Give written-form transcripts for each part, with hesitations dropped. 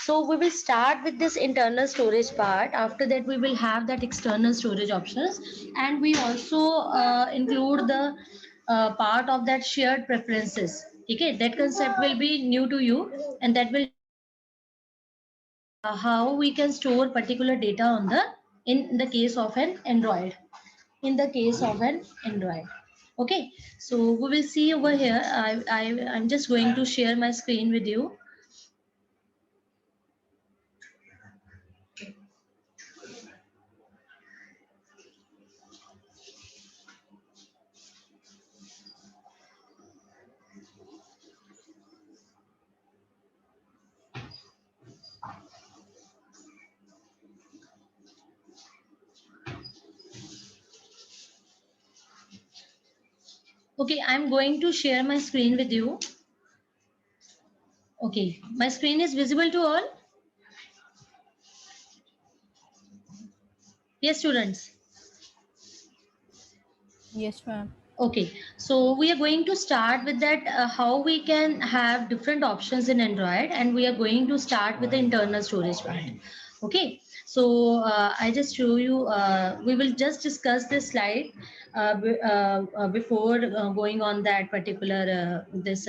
So we will start with this internal storage part. After that, we will have that external storage options, and we also include the part of that shared preferences. Okay, that concept will be new to you, and that will how we can store particular data on the in the case of an Android. In the case of an Android. Okay, so we will see over here. I'm just going to share my screen with you. Okay, I'm going to share my screen with you. Okay, my screen is visible to all? Yes, students. Yes, ma'am. Okay, so we are going to start with that how we can have different options in Android, and we are going to start with the internal storage part. Okay, so I just show you, we will just discuss this slide before going on that particular this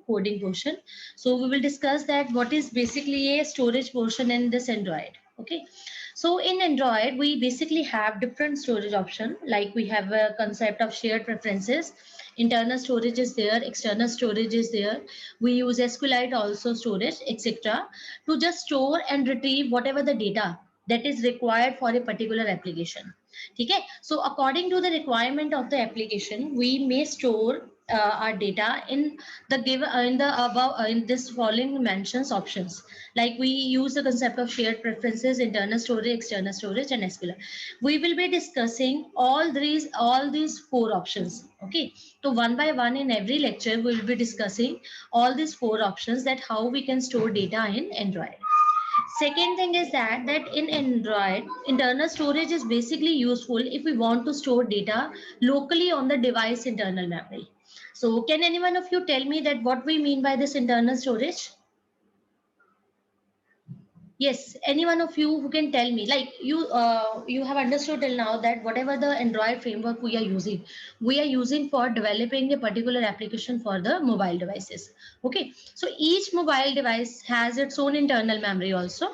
coding portion. So we will discuss that what is basically a storage portion in this Android. Okay, so in Android, we basically have different storage option. Like we have a concept of shared preferences. Internal storage is there, external storage is there. We use SQLite also storage, etc. to just store and retrieve whatever the data that is required for a particular application. Okay, so according to the requirement of the application, we may store our data in the given in the above in this following mentions options. Like we use the concept of shared preferences, internal storage, external storage, and SQLite. We will be discussing all these four options. Okay, so one by one in every lecture we will be discussing all these four options, that how we can store data in Android. Second thing is that in Android, internal storage is basically useful if we want to store data locally on the device internal memory. So can any one of you tell me that what we mean by this internal storage? Yes, any one of you who can tell me, like you have understood till now that whatever the Android framework we are using for developing a particular application for the mobile devices. Okay, so each mobile device has its own internal memory also.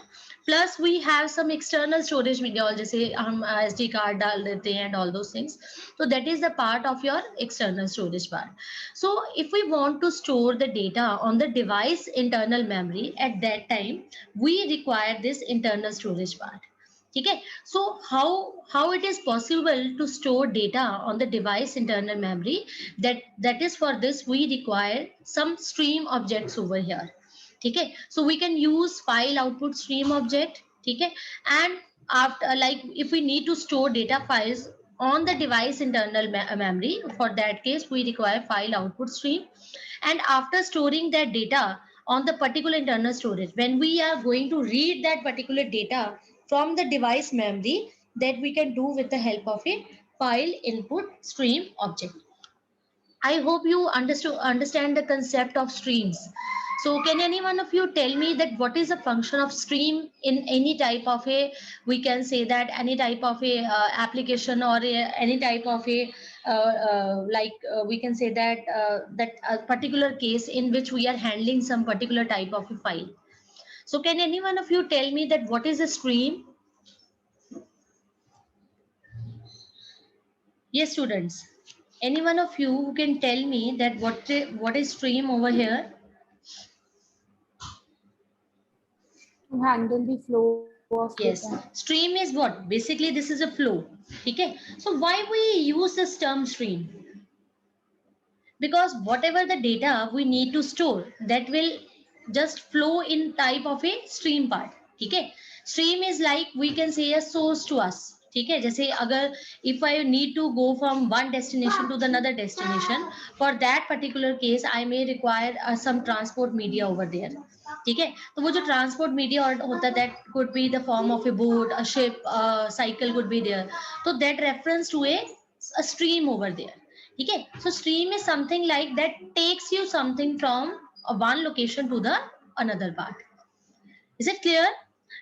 Plus we have some external storage media, just say SD card डाल देते हैं and all those things. So that is the part of your external storage part. So if we want to store the data on the device internal memory, at that time we require this internal storage part. Okay, so how it is possible to store data on the device internal memory? That is, for this we require some stream objects over here. Okay, so we can use file output stream object. Okay, and after, like if we need to store data files on the device internal memory, for that case we require file output stream. And after storing that data on the particular internal storage, when we are going to read that particular data from the device memory, that we can do with the help of a file input stream object. I hope you understand the concept of streams. So can any one of you tell me that what is the function of stream in any type of a, we can say that any type of a application, or any type of a we can say that that a particular case in which we are handling some particular type of a file. So can any one of you tell me that what is a stream? Yes, students. Any one of you who can tell me that what is stream over here? To handle the flow of data. Yes, stream is what? Basically, this is a flow. Okay, so why we use this term stream? Because whatever the data we need to store, that will just flow in type of a stream part. Okay, stream is like, we can say, a source to us. ठीक है, जैसे अगर if I need to go from one destination to the another destination, for that particular case I may require some transport media over there. ठीक है, तो वो जो transport media होता है, that could be the form of a boat, a ship, a cycle could be there. So that reference to a stream over there. Okay, so stream is something like that takes you something from one location to the another part. Is it clear?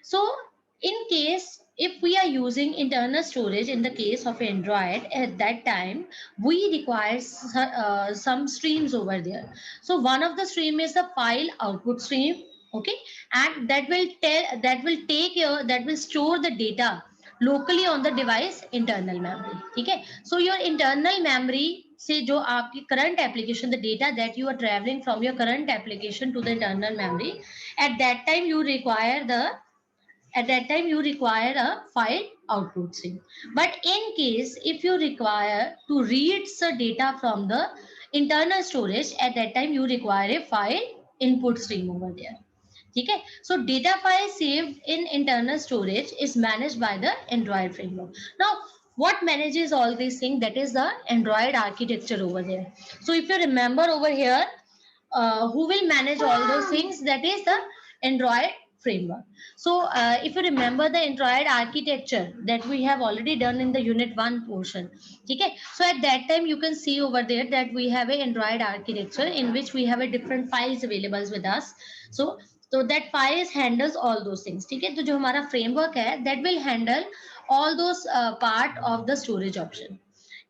So in case if we are using internal storage in the case of Android, at that time we require some streams over there. So one of the stream is the file output stream, okay, and that will store the data locally on the device internal memory. ठीक है, so your internal memory से जो आपकी current application, the data that you are traveling from your current application to the internal memory, at that time you require a file output stream. But in case if you require to read the data from the internal storage, at that time you require a file input stream over there. ठीक है, so data file saved in internal storage is managed by the Android framework. Now what manages all these things? That is the Android architecture over there. So if you remember over here, who will manage all those things? That is the Android framework. So if you remember the Android architecture that we have already done in the unit 1 portion, okay, so at that time you can see over there that we have a Android architecture in which we have a different files available with us. So that files handles all those things. ठीक है, तो जो हमारा framework है that will handle all those part of the storage option.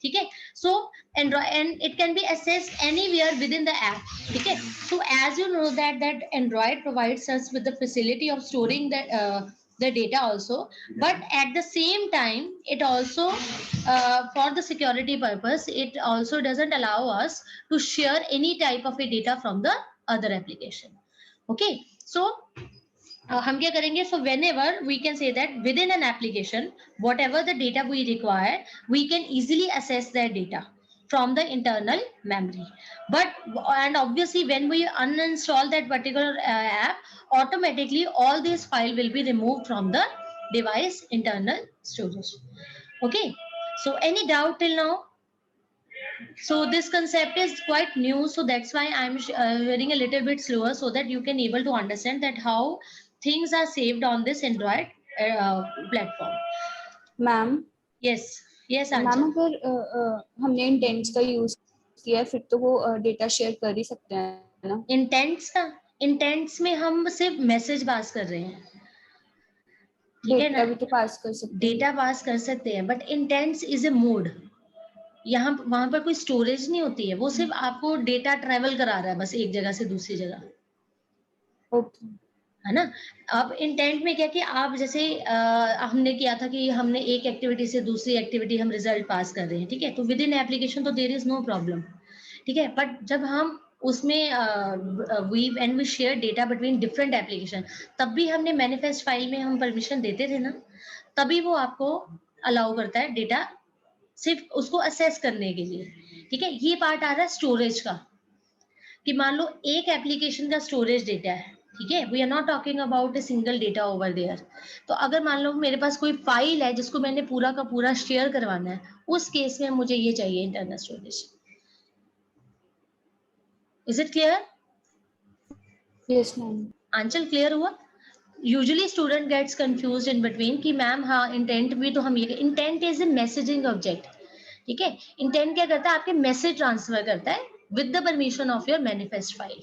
ठीक है, so Android, and it can be accessed anywhere within the app. ठीक है, so as you know that Android provides us with the facility of storing the data also, but at the same time it also for the security purpose it also doesn't allow us to share any type of a data from the other application. Okay, so हम क्या करेंगे? So whenever we can say that within an application, whatever the data we require, we can easily access that data from the internal memory. But and obviously when we uninstall that particular app, automatically all these file will be removed from the device internal storage. Okay, so any doubt till now? So this concept is quite new, so that's why I'm hearing a little bit slower so that you can able to understand that how things are saved on this Android platform. Ma'am Yes, yes, ma'am Anchal. अगर हमने intends का use किया है फिर तो वो data share कर ही सकते हैं ना? इंटेंट्स में हम सिर्फ मैसेज पास कर रहे हैं, ठीक है डेटा ना? भी तो पास कर सकते हैं. डेटा पास कर सकते हैं, but intends is a mode. यहाँ वहां पर कोई स्टोरेज नहीं होती है, वो सिर्फ आपको डेटा ट्रेवल करा रहा है बस एक जगह से दूसरी जगह. ओके, है ना? अब इंटेंट में क्या कि आप जैसे हमने किया था कि हमने एक एक्टिविटी से दूसरी एक्टिविटी हम रिजल्ट पास कर रहे हैं, ठीक है, तो विद इन एप्लीकेशन तो देयर इज नो प्रॉब्लम, ठीक है, बट जब हम उसमें we share data between different application, तब भी हमने मैनिफेस्ट फाइल में हम परमिशन देते थे ना, तभी वो आपको अलाउ करता है डेटा सिर्फ उसको असेस करने के लिए. ठीक है, ये पार्ट आ रहा है स्टोरेज का, कि मान लो एक एप्लीकेशन का स्टोरेज डेटा है, ठीक है, we are not talking about a single data over there. तो अगर मान लो मेरे पास कोई फाइल है जिसको मैंने पूरा का पूरा शेयर करवाना है, उस केस में मुझे ये चाहिए internal storage. Is it clear? Yes ma'am. Aanchal clear हुआ? Usually student gets confuse in between कि मैम हाँ इंटेंट भी तो हम ये, intent is a messaging object. ठीक है, इंटेंट क्या करता है? आपके मैसेज ट्रांसफर करता है with the permission of your manifest file.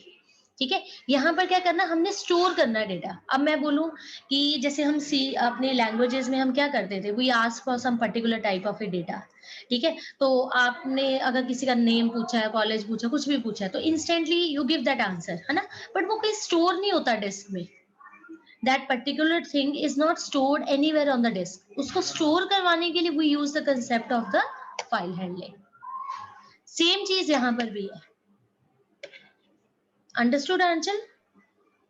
ठीक है, यहाँ पर क्या करना, हमने स्टोर करना है डेटा. अब मैं बोलूं कि जैसे हम अपने लैंग्वेजेस में हम क्या करते थे, we ask for some particular type of a data. ठीक है, तो आपने अगर किसी का नेम पूछा है, कॉलेज पूछा, कुछ भी पूछा है, तो instantly you give that answer, है ना, बट वो कहीं स्टोर नहीं होता डिस्क में. that particular thing is not stored anywhere on the disk. उसको स्टोर करवाने के लिए we use the concept of the file handling. Same चीज यहाँ पर भी है. अंडरस्टूड आंचल?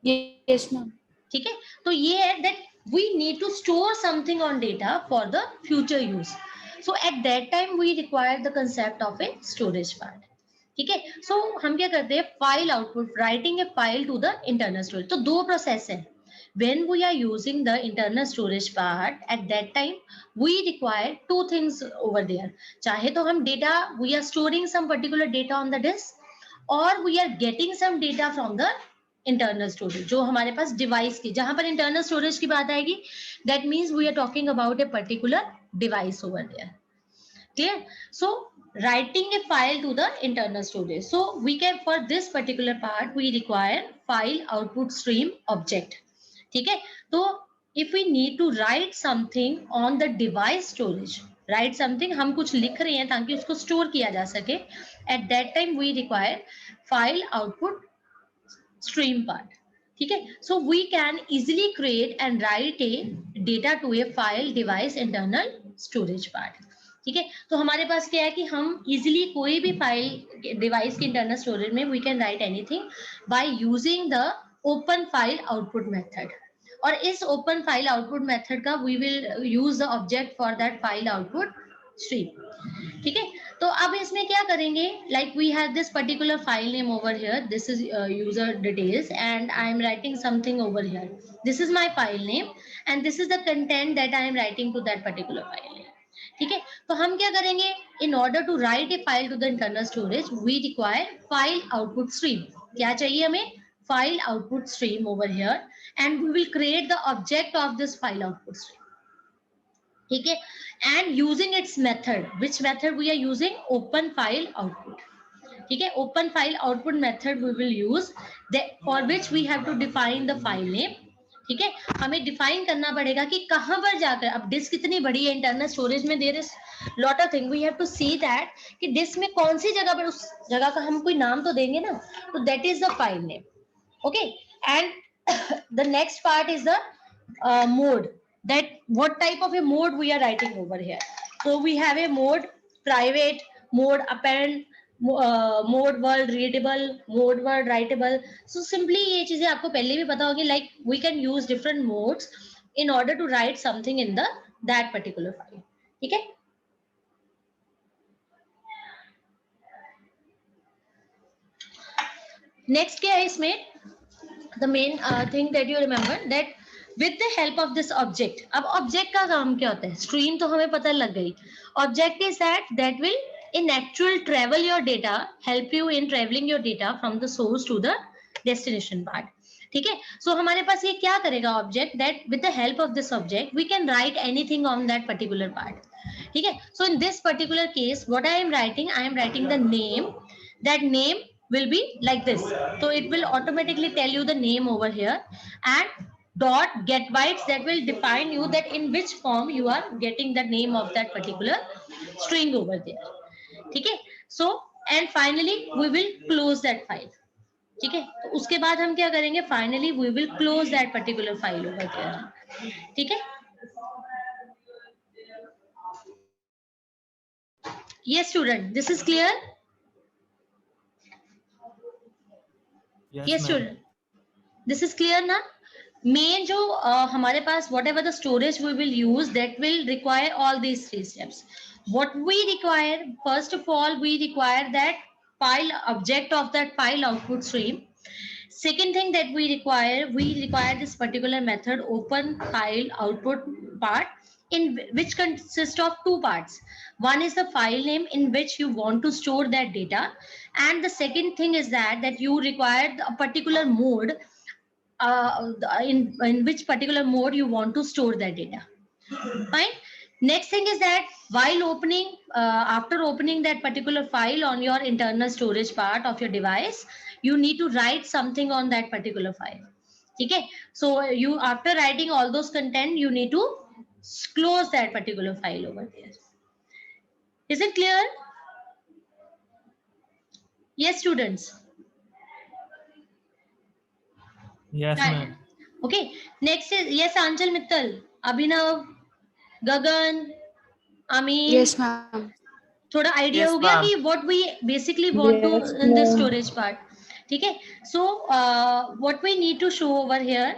Yes ma'am. ठीक है, तो ये है that we need to store something on data for the future use. So at that time we require the concept of a storage part. ठीक है, so हम क्या करते हैं, file output, writing a file to the internal storage. तो दो process है. When we are using the internal storage part, at that time we require two things over there. चाहे तो हम data, we are storing some particular data on the disk, or we are getting some data from the internal storage, जो हमारे पास device की, जहां पर internal storage की बात आएगी, that means we are talking about a particular device over there. Clear? So writing a file to the internal storage. So we can, for this particular part we require file output stream object. ठीक है, तो if we need to write something on the device storage, write something, हम कुछ लिख रहे हैं ताकि उसको स्टोर किया जा सके, at that time we require file output stream part, ठीक है. So we can easily create and write a data to a file device internal storage part, ठीक है. तो हमारे पास क्या है कि हम इजिली कोई भी फाइल डिवाइस के इंटरनल स्टोरेज में we can write anything by using the open file output method. और इस ओपन फाइल आउटपुट मेथड का we will use the object for that file output stream, ठीक है. तो अब इसमें क्या करेंगे, like we have this particular file name over here, this is user details and I am writing something over here, this is my file name and this is the content that I am writing to that particular file name, ठीक है. तो हम क्या करेंगे, in order to write a file to the internal storage we require file output stream. क्या चाहिए हमें, file output stream over here and we will create the object of this file output stream, ठीक है. And using its method, which method we are using, open file output, ठीक है. Open file output method we will use, for which we have to define the file name, ठीक है. हमें define करना पड़ेगा कि कहां पर जाकर, अब डिस्क इतनी बड़ी है इंटरनल स्टोरेज में, there is lot of thing, we have to see that कि डिस्क में कौन सी जगह पर, उस जगह का हम कोई नाम तो देंगे ना, तो that is the file name, okay. And the next part is the mode, that what type of a mode we are writing over here. So we have a mode private, mode apparent, mode world readable, mode world writable. So simply ये चीजें आपको पहले भी पता होगी, like we can use different modes in order to write something in the that particular file, ठीक है. Next क्या है इसमें, the main thing that you remember that with the help of this object. अब ऑब्जेक्ट का काम क्या होता है, स्ट्रीम तो हमें पता लग गई. Object is that will in actual travel your data, help you in traveling your data from the source to the destination part, ठीक है. सो हमारे पास ये क्या करेगा object, that with the help of this object we can write anything on that particular part, ठीक है. सो in this particular case what I am writing the name, that name will be like this, so it will automatically tell you the name over here, and dot get bytes, that will define you that in which form you are getting the name of that particular string over there, ठीक है. so and finally we will close that file, ठीक है. तो उसके बाद हम क्या करेंगे, finally we will close that particular file over there, ठीक है. yes student, this is clear. yes student, this is clear ना. मेन जो हमारे पास whatever the storage we will use, that will require all these 3 steps. what we require, first of all we require that file object of that file output stream. Second thing that we require this particular method open file output part, in which consists of 2 parts. One is the file name in which you want to store that data, and the second thing is that you require a particular mode, in which particular mode you want to store that data. Fine. Next thing is that while opening, after opening that particular file on your internal storage part of your device, you need to write something on that particular file, okay. So you, after writing all those content, you need to close that particular file over there. Is it clear? yes students. Yes, ma'am. Okay. Next is yes Anchal Mittal, Abhinav, Gagan, Amin. Yes, ma'am. थोड़ा idea Yes, हो गया ma'am. कि what we basically want to Yes, in this ma'am. storage part, ठीक है. So what we need to show over here,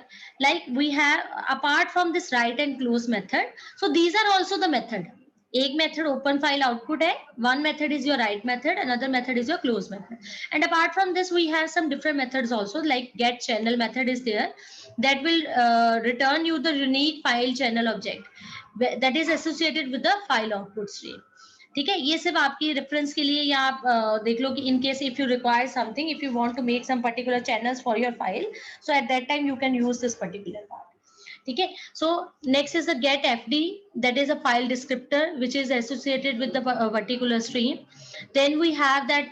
like we have apart from this write and close method, so these are also the method. एक method open file output है, one method is your write method, another method is your close method, and apart from this we have some different methods also, like get channel method is there, that will return you the unique file channel object that is associated with the file output stream, ठीक है. ये सिर्फ आपकी reference के लिए, या आप देख लो कि in case if you require something, if you want to make some particular channels for your file, so at that time you can use this particular part, ठीक है. So next is the get fd, that is a file descriptor which is associated with the particular stream. Then we have that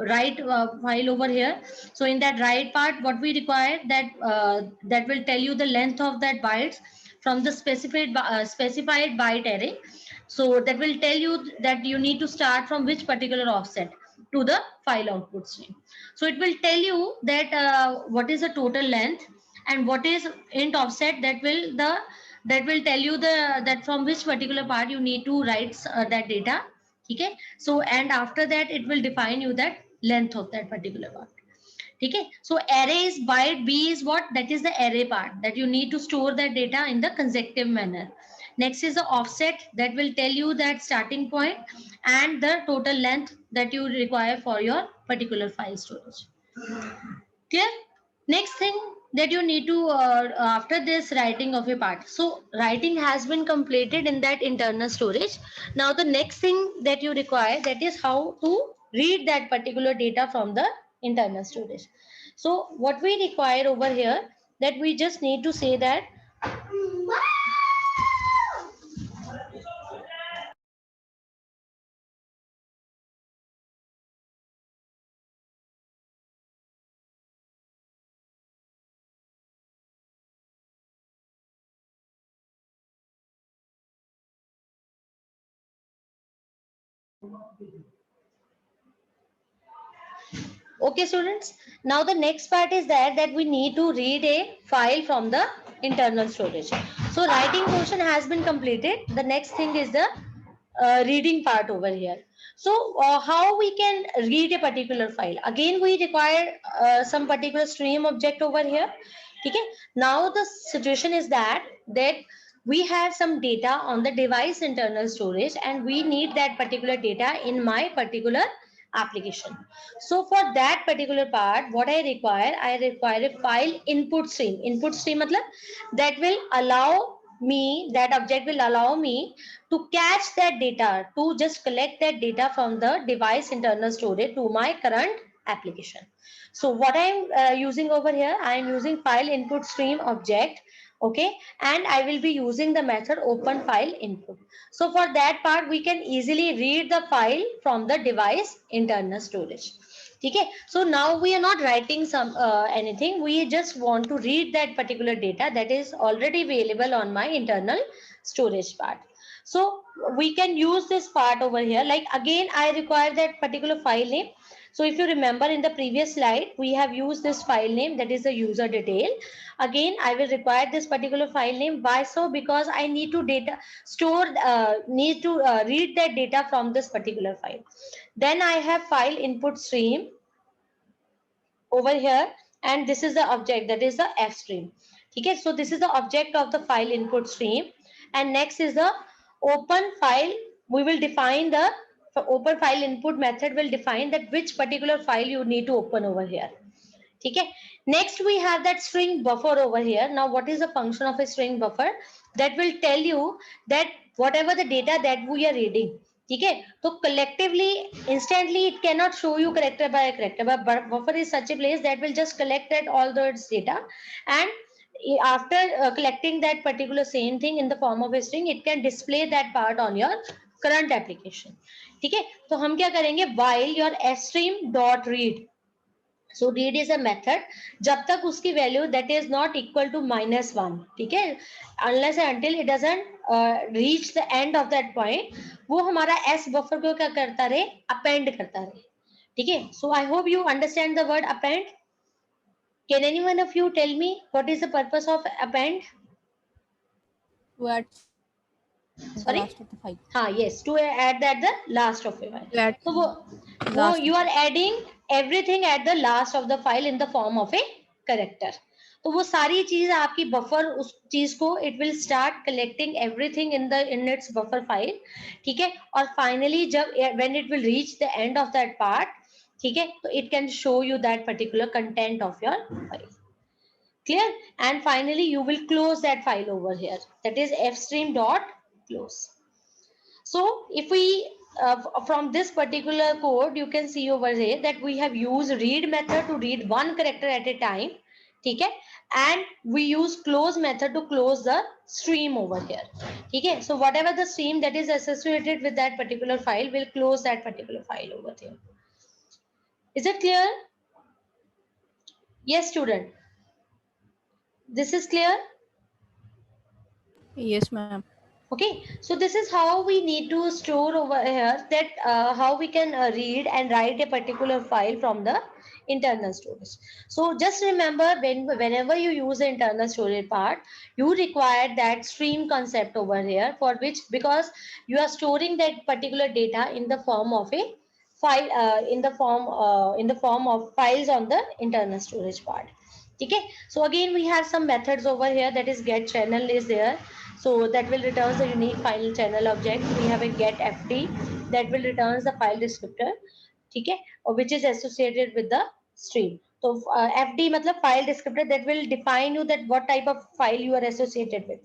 write file over here. So in that write part, what we require, that will tell you the length of that bytes from the specified byte array. So that will tell you that you need to start from which particular offset to the file output stream. So it will tell you that what is the total length and what is int offset, that will tell you that from which particular part you need to write that data. Okay. So and after that it will define you that length of that particular part. Okay. So array is byte, b is what, that is the array part, that you need to store that data in the consecutive manner. Next is the offset, that will tell you that starting point and the total length that you require for your particular file storage. Clear? Next thing that you need to after this writing of a part, so writing has been completed in that internal storage. Now the next thing that you require, that is how to read that particular data from the internal storage. So what we require over here, that we just need to say that okay students, now the next part is that we need to read a file from the internal storage. So writing portion has been completed. The next thing is the reading part over here. So how we can read a particular file? Again we require some particular stream object over here. Okay. Now the situation is that we have some data on the device internal storage and we need that particular data in my particular application. So for that particular part, what I require a file input stream. Input stream matlab that will allow me, that object will allow me to catch that data, to just collect that data from the device internal storage to my current application. So what I'm using over here, I am using file input stream object. Okay, and I will be using the method open file input. So for that part, we can easily read the file from the device internal storage. Okay, so now we are not writing some anything. We just want to read that particular data that is already available on my internal storage part. So we can use this part over here. Like again, I require that particular file name. So if you remember in the previous slide, we have used this file name, that is the user detail. Again, I will require this particular file name. Why so? Because I need to read that data from this particular file. Then I have file input stream over here, and this is the object, that is the f stream. Okay, so this is the object of the file input stream, and next is the open file. We will define the open file input method will define that which particular file you need to open over here. Okay. Next we have that string buffer over here. Now what is the function of a string buffer? That will tell you that whatever the data that we are reading, okay, so collectively instantly it cannot show you character by character, but buffer is such a place that will just collect that all those data, and after collecting that particular same thing in the form of a string, it can display that part on your current application. ठीक है, तो हम क्या करेंगे, while your fstream dot read, so read is a method जब तक उसकी value that is not equal to -1, ठीक है, unless and until it doesn't reach the end of that point, वो हमारा s buffer को क्या करता रहे, append करता रहे. ठीक है, so I hope you understand the word append. Can anyone of you tell me what is the purpose of append? To add Sorry? the last of the file. हाँ, yes, to add that the last of a file. To add So वो last you are adding everything at the last of the file in the form of a character. तो वो सारी चीज आपकी buffer उस चीज को it will start collecting everything in its buffer file. ठीक है, और finally जब when it will reach the end of that part, ठीक है, तो it can show you that particular content of your file. Clear? And finally you will close that file over here, that is fstream dot close. So if we from this particular code, you can see over here that we have used read method to read one character at a time. ठीक है, and we use close method to close the stream over here. ठीक है, so whatever the stream that is associated with that particular file will close that particular file over there. Is it clear? Yes, student. This is clear? Yes, ma'am. Okay, so this is how we need to store over here, that how we can read and write a particular file from the internal storage. So just remember, whenever you use the internal storage part, you require that stream concept over here, for which, because you are storing that particular data in the form of a file, in the form of files on the internal storage part. Okay, so again we have some methods over here, that is get channel is there, so that will returns the unique file channel object. We have a get fd that will returns the file descriptor, ठीक है, or which is associated with the stream. So fd मतलब file descriptor, that will define you that what type of file you are associated with,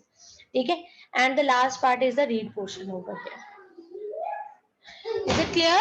ठीक है, and the last part is the read portion over here. Is it clear?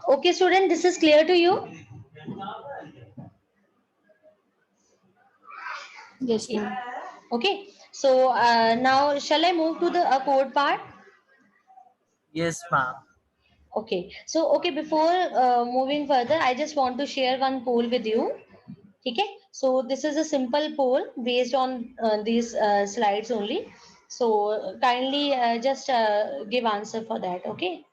Okay, student, this is clear to you? Yes, ma'am. Okay, so now shall I move to the code part? Yes, ma'am. Okay, so okay, before moving further, I just want to share one poll with you. Okay, so this is a simple poll based on these slides only. So kindly just give answer for that. Okay.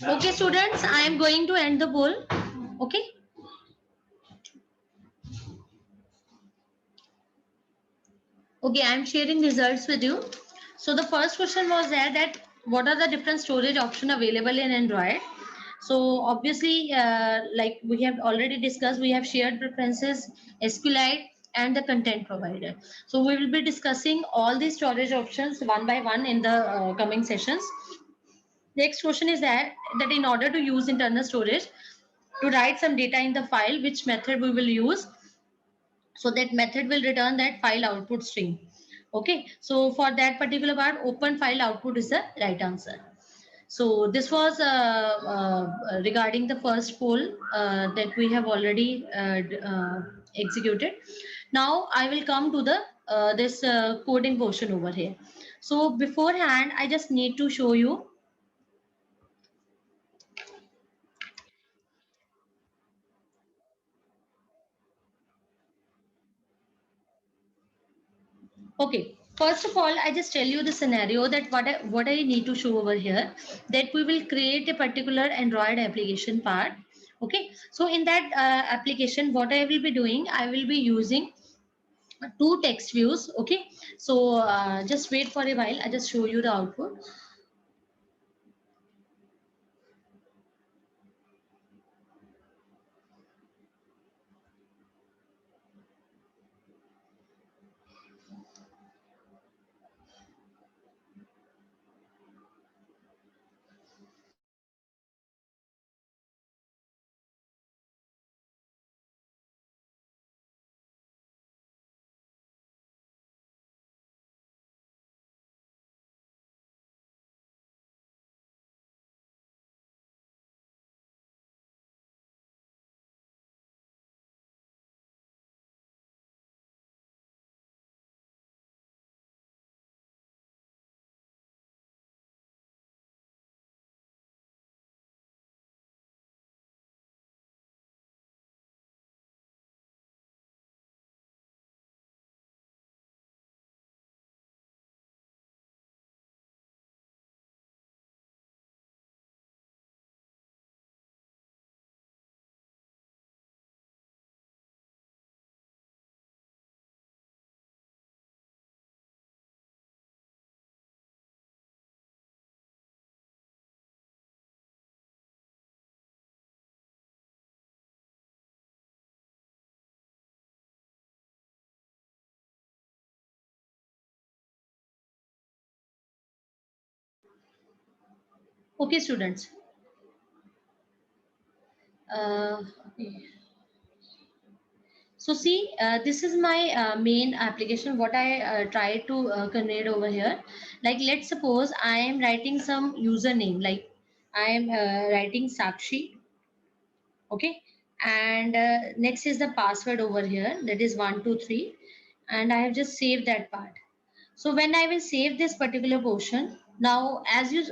Okay, students, I am going to end the poll. Okay. Okay, I am sharing results with you. So the first question was there that what are the different storage option available in Android? So obviously, like we have already discussed, we have shared preferences, SQLite, and the content provider. So we will be discussing all these storage options one by one in the coming sessions. Next question is that in order to use internal storage to write some data in the file, which method we will use? So that method will return that file output string. Okay, so for that particular part, open file output is the right answer. So this was regarding the first poll that we have already executed. Now I will come to the this coding portion over here. So beforehand, I just need to show you. Okay, first of all, I just tell you the scenario that what I need to show over here, that we will create a particular Android application part. Okay, so in that application, what I will be doing, I will be using two text views. Okay, so just wait for a while. I just show you the output. Okay, students. Okay. So see, this is my main application, what I try to convey over here. Like let's suppose I am writing some username, like I am writing Sakshi. Okay. And next is the password over here, that is 123. And I have just saved that part. So when I will save this particular portion, now as you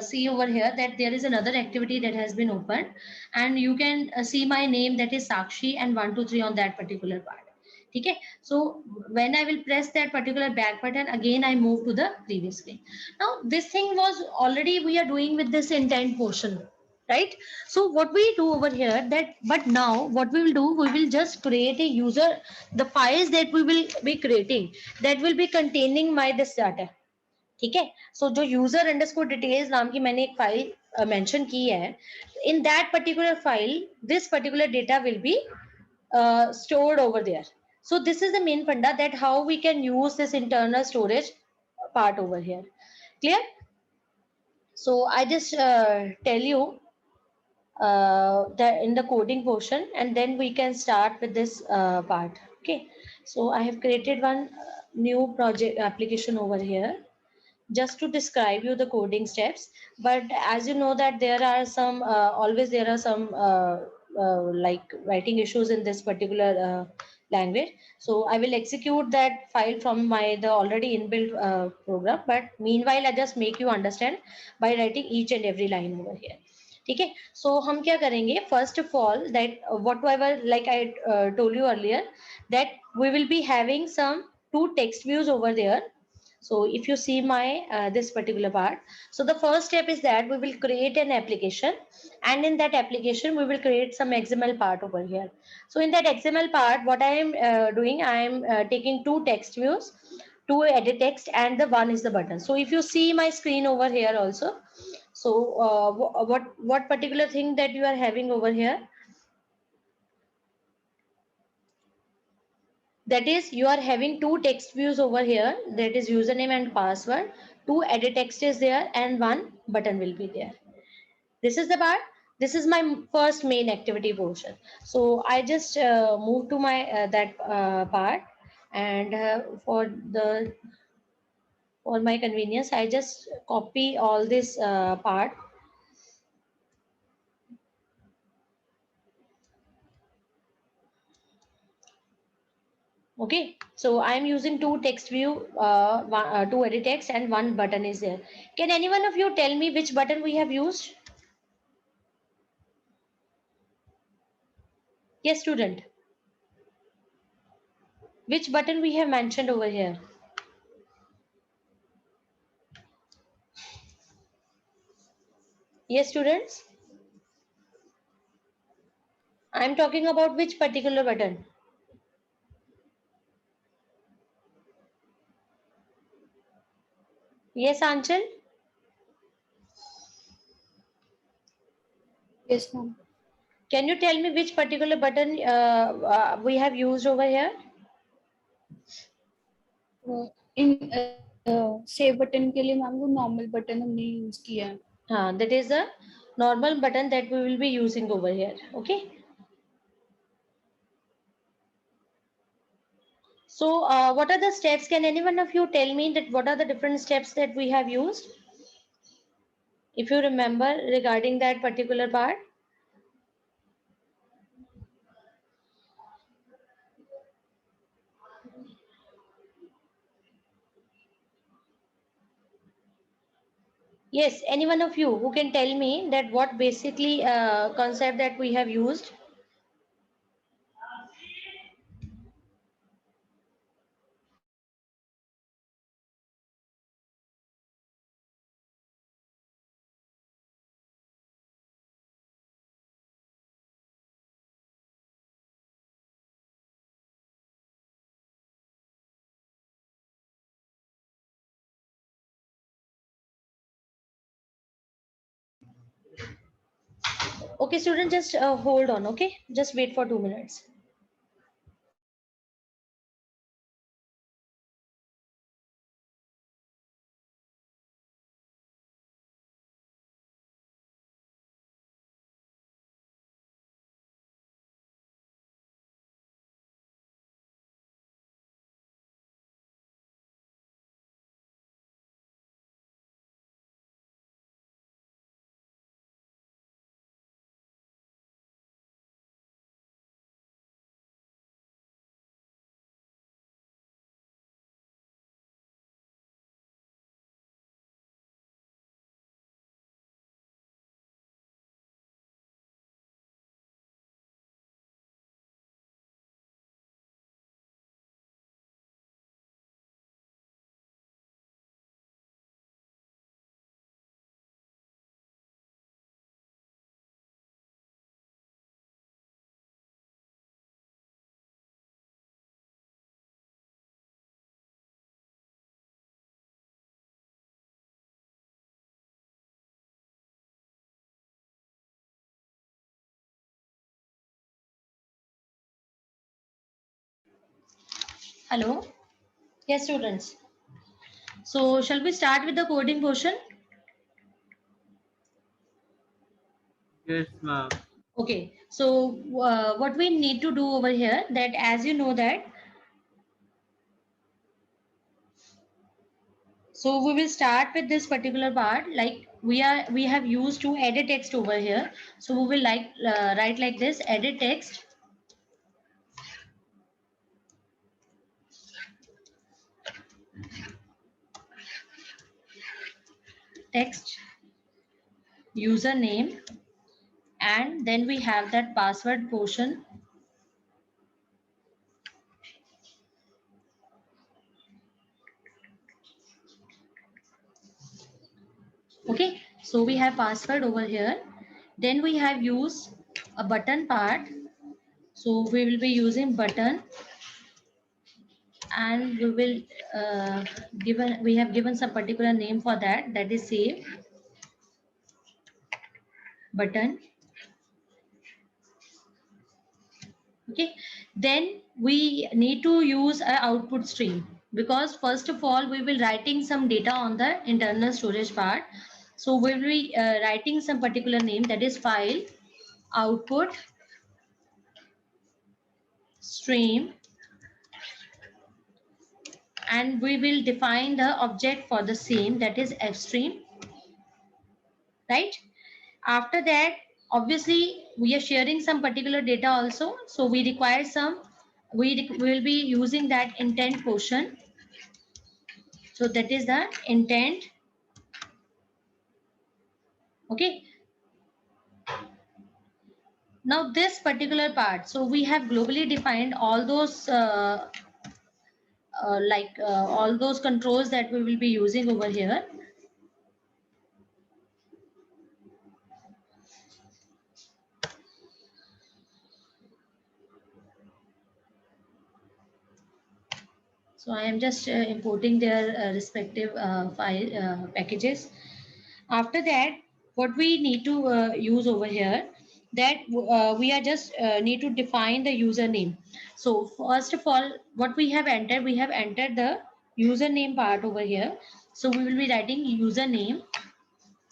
see over here that there is another activity that has been opened, and you can see my name, that is Sakshi, and 123 on that particular part. Okay, so when I will press that particular back button, again I move to the previous screen. Now this thing was already we are doing with this intent portion, right? So what we do over here, that but now what we will do, we will just create a user, the files that we will be creating, that will be containing my this data. ठीक है, so जो user underscore details नाम की मैंने एक file mention की है, in that particular file this particular data will be stored over there. So this is the main funda, that how we can use this internal storage part over here. Clear? So I just tell you in the coding portion, and then we can start with this part. Okay, so I have created one new project application over here just to describe you the coding steps. But as you know that there are some always there are some like writing issues in this particular language. So I will execute that file from my the already inbuilt program, but meanwhile I just make you understand by writing each and every line over here. ठीक है, so हम क्या करेंगे, first of all that whatever like I told you earlier, that we will be having some two text views over there. So if you see my this particular part, so the first step is that we will create an application, and in that application we will create some XML part over here. So in that XML part, what I am doing, I am taking two text views, two edit text, and the one is the button. So if you see my screen over here also, so what particular thing that you are having over here, that is you are having two text views over here, that is username and password, two edit text is there, and one button will be there. This is the part, this is my first main activity portion. So I just move to my that part, and for my convenience I just copy all this part. Okay, so I'm using two text view, two edit text, and one button is there. Can any one of you tell me which button we have used? Yes, student. Which button we have mentioned over here? Yes, students. I'm talking about which particular button? Yes, Anchal. Yes, ma'am. Can you tell me which particular button we have used over here? In save button के लिए ma'am वो normal button हमने use किया है. That is the normal button that we will be using over here. Okay. So what are the steps? Can any one of you tell me that what are the different steps that we have used? If you remember regarding that particular part. Yes, any one of you who can tell me that what basically concept that we have used? Okay, student, just hold on. Okay, just wait for 2 minutes. Hello. Yes, students. So shall we start with the coding portion? Yes, ma'am. Okay. So what we need to do over here, that as you know that, so we will start with this particular part. Like we have used to edit text over here. So we will write like this: edit text, text, username, and then we have that password portion. Okay, so we have password over here. Then we have used a button part. So we will be using button, and we will we have given some particular name for that, that is save button. Okay, then we need to use an output stream, because first of all we will writing some data on the internal storage part. So we will be writing some particular name, that is file output stream, and we will define the object for the same, that is fstream, right? After that, obviously we are sharing some particular data also, so we require some, we will be using that intent portion. So that is the intent. Okay, now this particular part, so we have globally defined all those all those controls that we will be using over here. So I am just importing their respective file packages. After that, what we need to use over here, that we are just need to define the username. So first of all, what we have entered the username part over here. So we will be writing username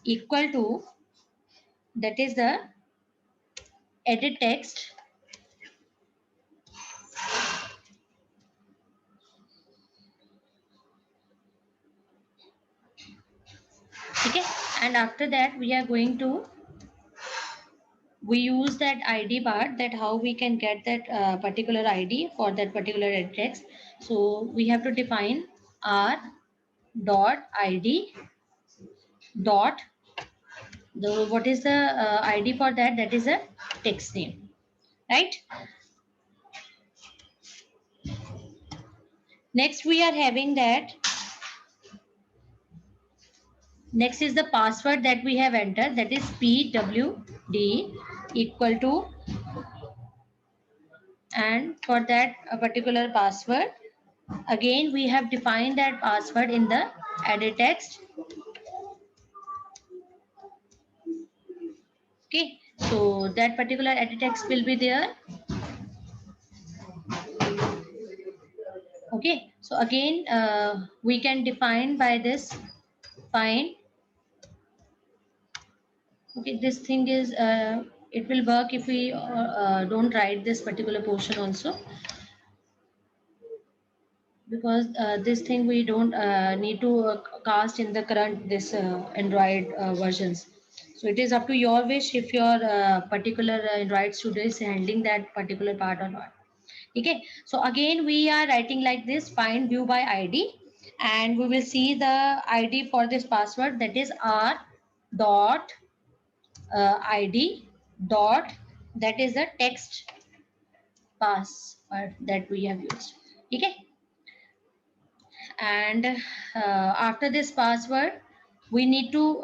equal to, that is the edit text, okay. And after that we are going to, we use that ID part, that how we can get that particular ID for that particular edit text. So we have to define r dot ID dot, the what is the ID for that, that is a text name, right? Next we are having that, next is the password that we have entered, that is pwd equal to, and for that a particular password, again we have defined that password in the edit text. Okay, so that particular edit text will be there. Okay, so again we can define by this find. Okay, this thing is it will work if we don't write this particular portion also, because this thing we don't need to cast in the current this Android versions. So it is up to your wish if your particular Android studio is handling that particular part or not. Okay, so again we are writing like this, find view by ID, and we will see the ID for this password, that is r dot ID dot, that is the text password that we have used. Okay, and after this password we need to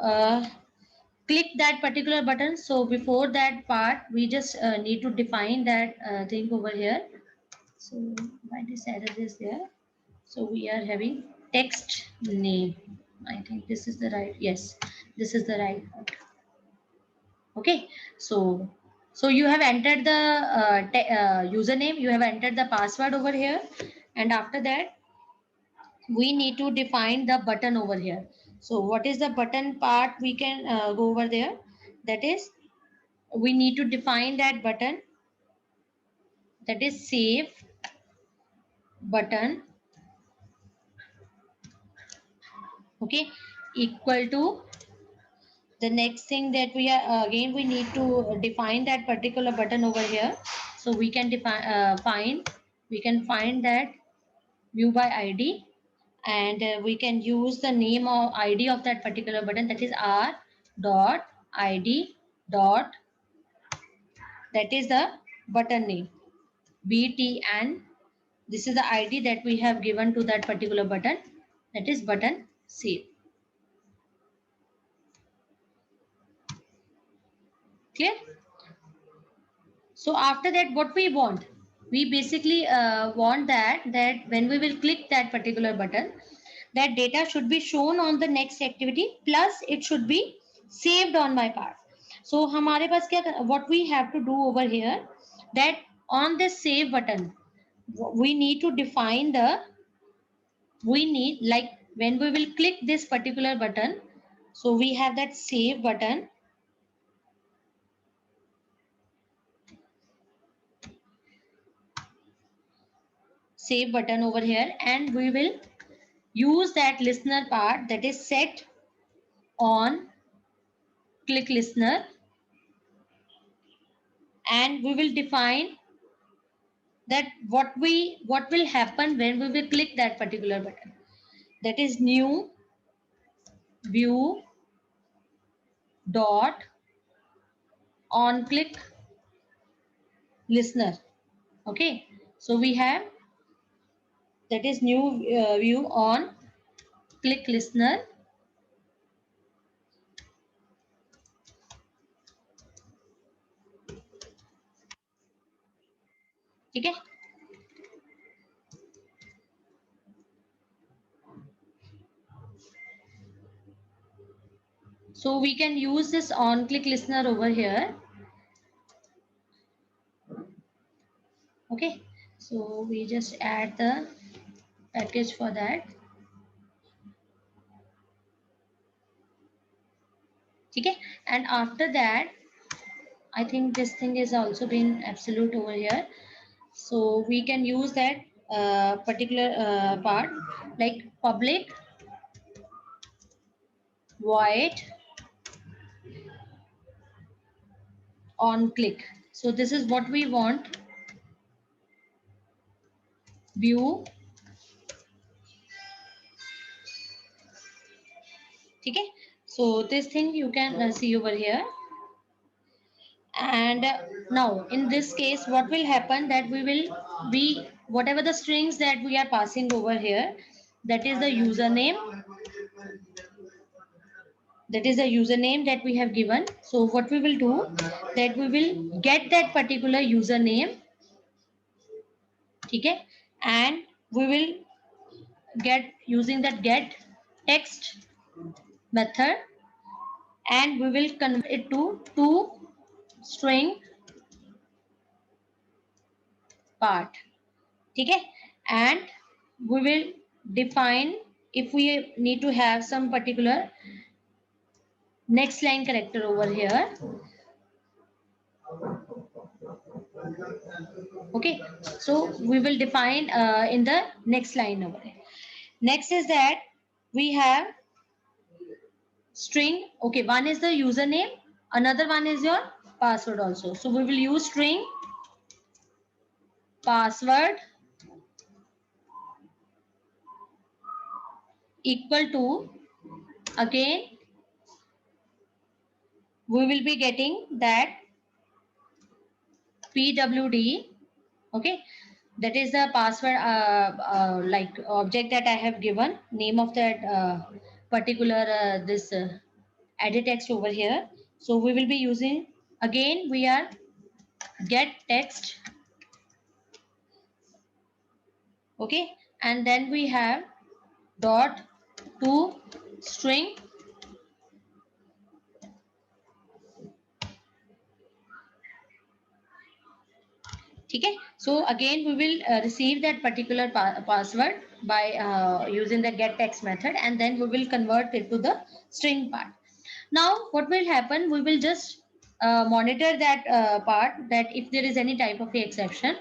click that particular button. So before that part we just need to define that thing over here. So why this error is there? So we are having text name. I think this is the right, yes, this is the right one. Okay, so you have entered the username, you have entered the password over here, and after that we need to define the button over here. So what is the button part, we can go over there, that is we need to define that button, that is save button, okay, equal to, the next thing that we are again we need to define that particular button over here. So we can define we can find that view by ID, and we can use the name or ID of that particular button, that is r dot ID dot, that is the button name btn. This is the ID that we have given to that particular button, that is button save. Clear? So after that, what we want? We basically want that when we will click that particular button, that data should be shown on the next activity, plus it should be saved on my part. So हमारे पास क्या, what we have to do over here, that on this save button, we need to define like when we will click this particular button, so we have that save button. Save button over here, and we will use that listener part, that is set on click listener, and we will define that what will happen when we will click that particular button, that is new view dot on click listener. Okay, so we have that is new view on click listener. ठीक है? So we can use this on click listener over here. Okay, so we just add the package for that. Okay, and after that, I think this thing is also been absolute over here. So we can use that particular part, like public void on click. So this is what we want. View. Okay, so this thing you can see over here. And now in this case, what will happen, that we will be whatever the strings that we are passing over here, that is the username, that we have given. So what we will do, that we will get that particular username, okay, and we will get using that get text method, and we will convert it to string part. Okay, and we will define if we need to have some particular next line character over here. Okay, so we will define in the next line over here. Next is that we have string. Okay, one is the username, another one is your password also. So we will use string password equal to, again we will be getting that pwd. Okay, that is the password like object that I have given, name of that particular this edit text over here. So we will be using, again we are get text. Okay, and then we have dot to string. Okay, so again we will receive that particular password by using the get text method, and then we will convert it to the string part. Now what will happen, we will just monitor that part, that if there is any type of exception.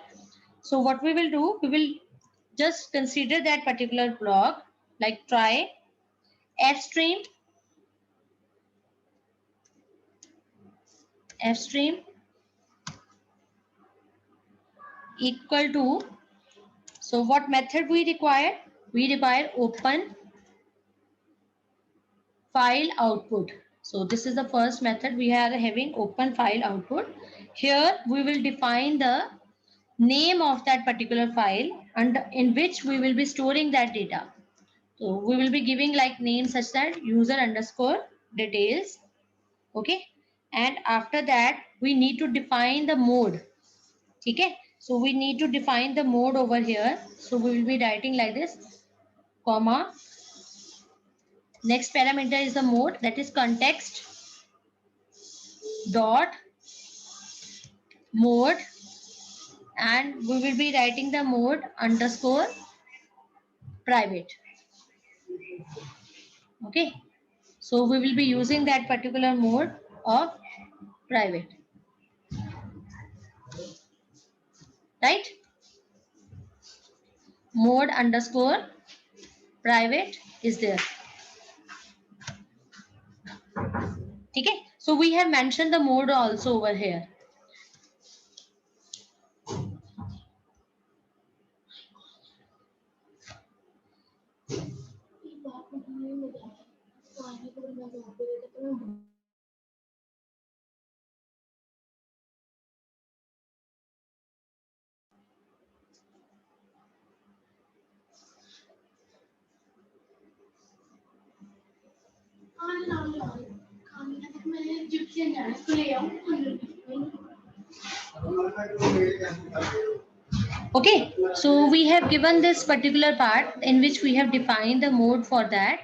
So what we will do, we will just consider that particular block, like try fstream equal to, so what method we require? We require open file output. So this is the first method, we are having open file output. Here we will define the name of that particular file and in which we will be storing that data. So we will be giving like name such that user underscore details. Okay, and after that we need to define the mode. Okay, so we need to define the mode over here. So we will be writing like this, comma, next parameter is the mode, that is context dot mode, and we will be writing the mode underscore private. Okay, so we will be using that particular mode of private, right? Mode underscore private is there. Okay, so we have mentioned the mode also over here. Okay, so we have given this particular part in which we have defined the mode for that.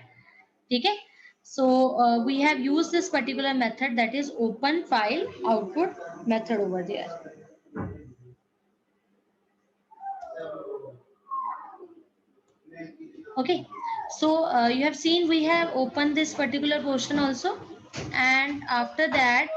Okay, so we have used this particular method, that is open file output method over there. Okay, so you have seen we have opened this particular portion also, and after that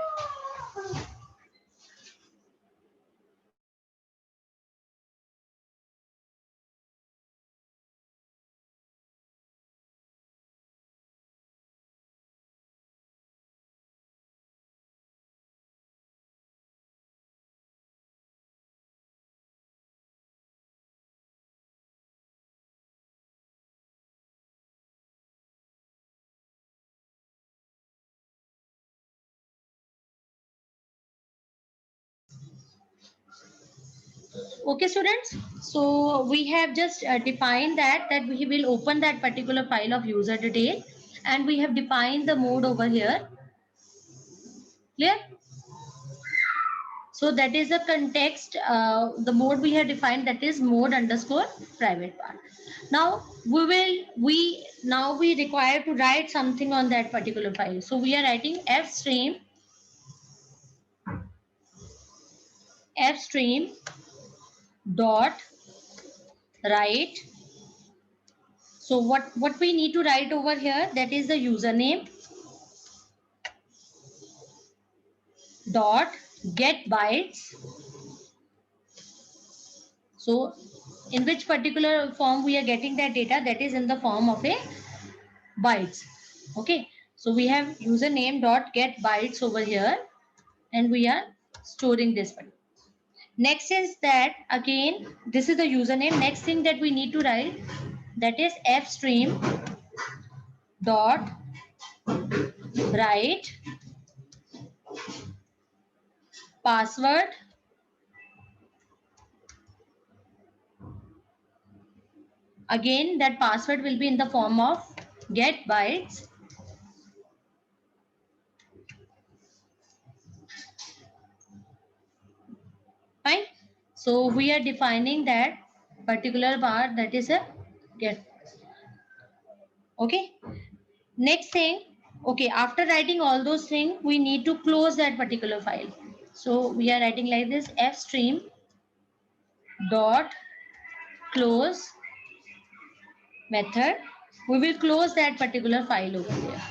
okay students, so we have just defined that we will open that particular file of user detail, and we have defined the mode over here. Clear? So that is the context, the mode we have defined, that is mode underscore private part. Now we require to write something on that particular file. So we are writing fstream dot write. So what we need to write over here, that is the username dot get bytes. So in which particular form we are getting that data, that is in the form of a bytes. Okay, so we have username dot get bytes over here, and we are storing this one. Next is that, again, this is the username. Next thing that we need to write, that is fstream dot write password. Again, that password will be in the form of get bytes. Fine. So we are defining that particular bar, that is a get. Okay. Next thing, okay, after writing all those things, we need to close that particular file. So we are writing like this, fstream dot close method. We will close that particular file over there.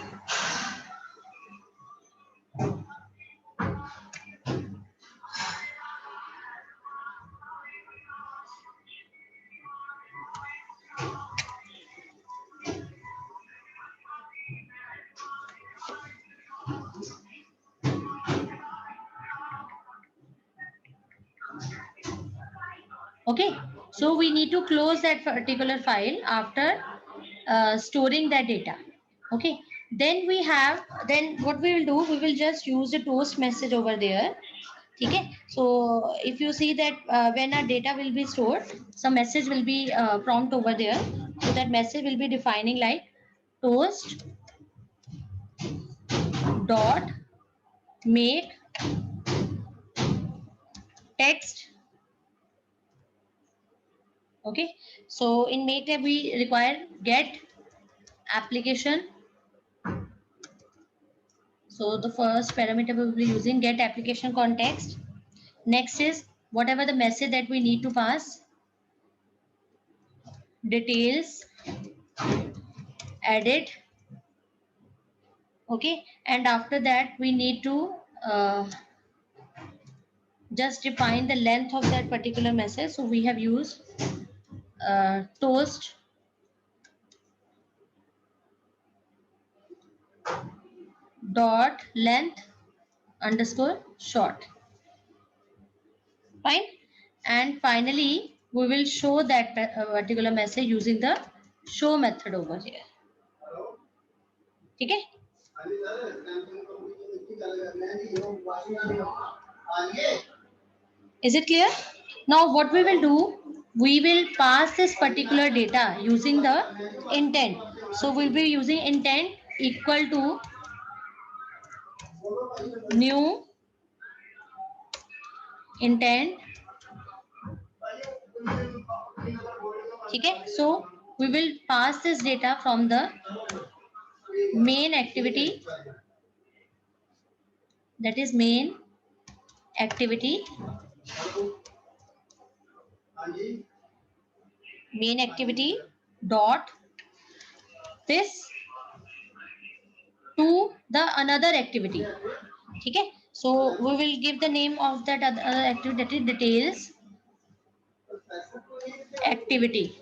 Okay, so we need to close that particular file after storing that data. Okay, then what we will do, we will just use a toast message over there. Okay, so if you see that when our data will be stored, some message will be prompt over there. So that message will be defining like toast dot make text. Okay, so in make tab we require get application. So the first parameter we will be using get application context. Next is whatever the message that we need to pass, details, edit. Okay, and after that we need to just define the length of that particular message. So we have used toast dot length underscore short. Fine. And finally we will show that particular message using the show method over here. Okay. Is it clear? Now what we will do, we will pass this particular data using the intent. So we'll be using intent equal to new intent. Okay, so we will pass this data from the main activity, that is main activity dot this to the another activity. Okay, so we will give the name of that other activity, that is details activity.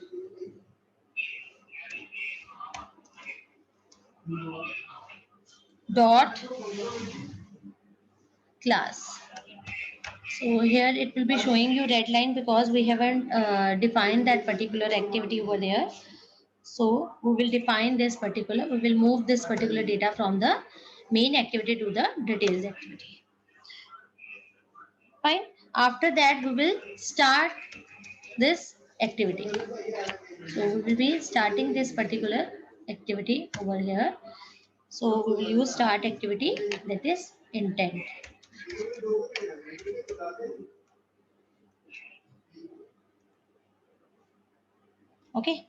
Dot class. So here it will be showing you red line because we haven't defined that particular activity over there. So we will define this particular, we will move this particular data from the main activity to the details activity. Fine. After that we will start this activity. So we will be starting this particular activity over here. So we will use start activity, that is intent. Okay,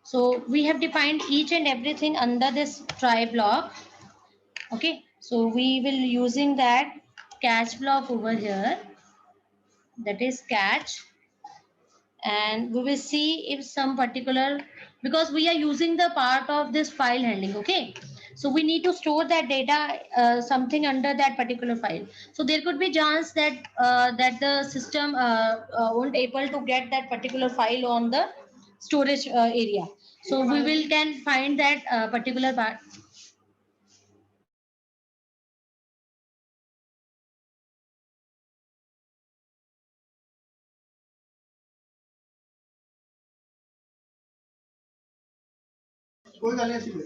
so we have defined each and everything under this try block. Okay, so we will using that catch block over here, that is catch, and we will see if some particular, because we are using the part of this file handling. Okay, so we need to store that data something under that particular file. So there could be chance that that the system won't able to get that particular file on the storage area. So we will can find that particular part.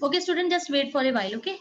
Okay, student, just wait for a while. Okay.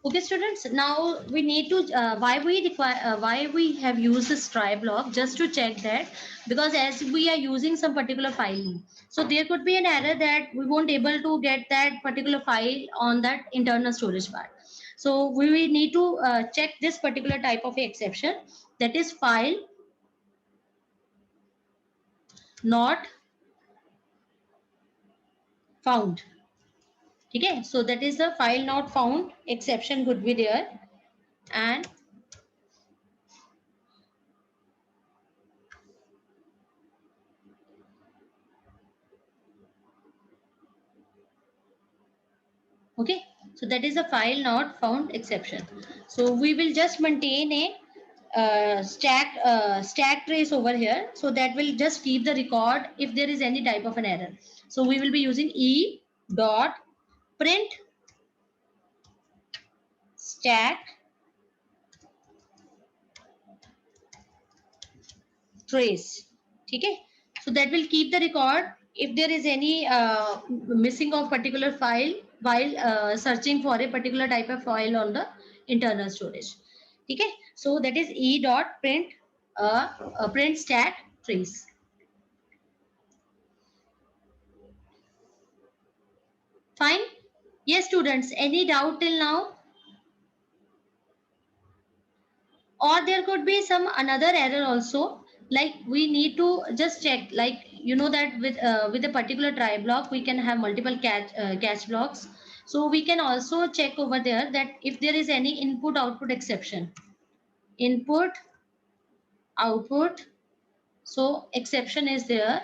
Okay, students. Now we need to why we have used this try block, just to check that, because as we are using some particular file, so there could be an error that we won't able to get that particular file on that internal storage part. So we will need to check this particular type of exception, that is file not found. Okay, so that is the file not found exception could be there. And okay, so that is a file not found exception. So we will just maintain a stack trace over here, so that will just keep the record if there is any type of an error. So we will be using e dot print stack trace. Okay, so that will keep the record if there is any missing of particular file while searching for a particular type of file on the internal storage. Okay, so that is e dot print print stack trace. Fine. Yes, students, any doubt till now? Or there could be some another error also, like we need to just check, like you know that with a particular try block we can have multiple catch blocks. So we can also check over there that if there is any input output exception, input output, so exception is there.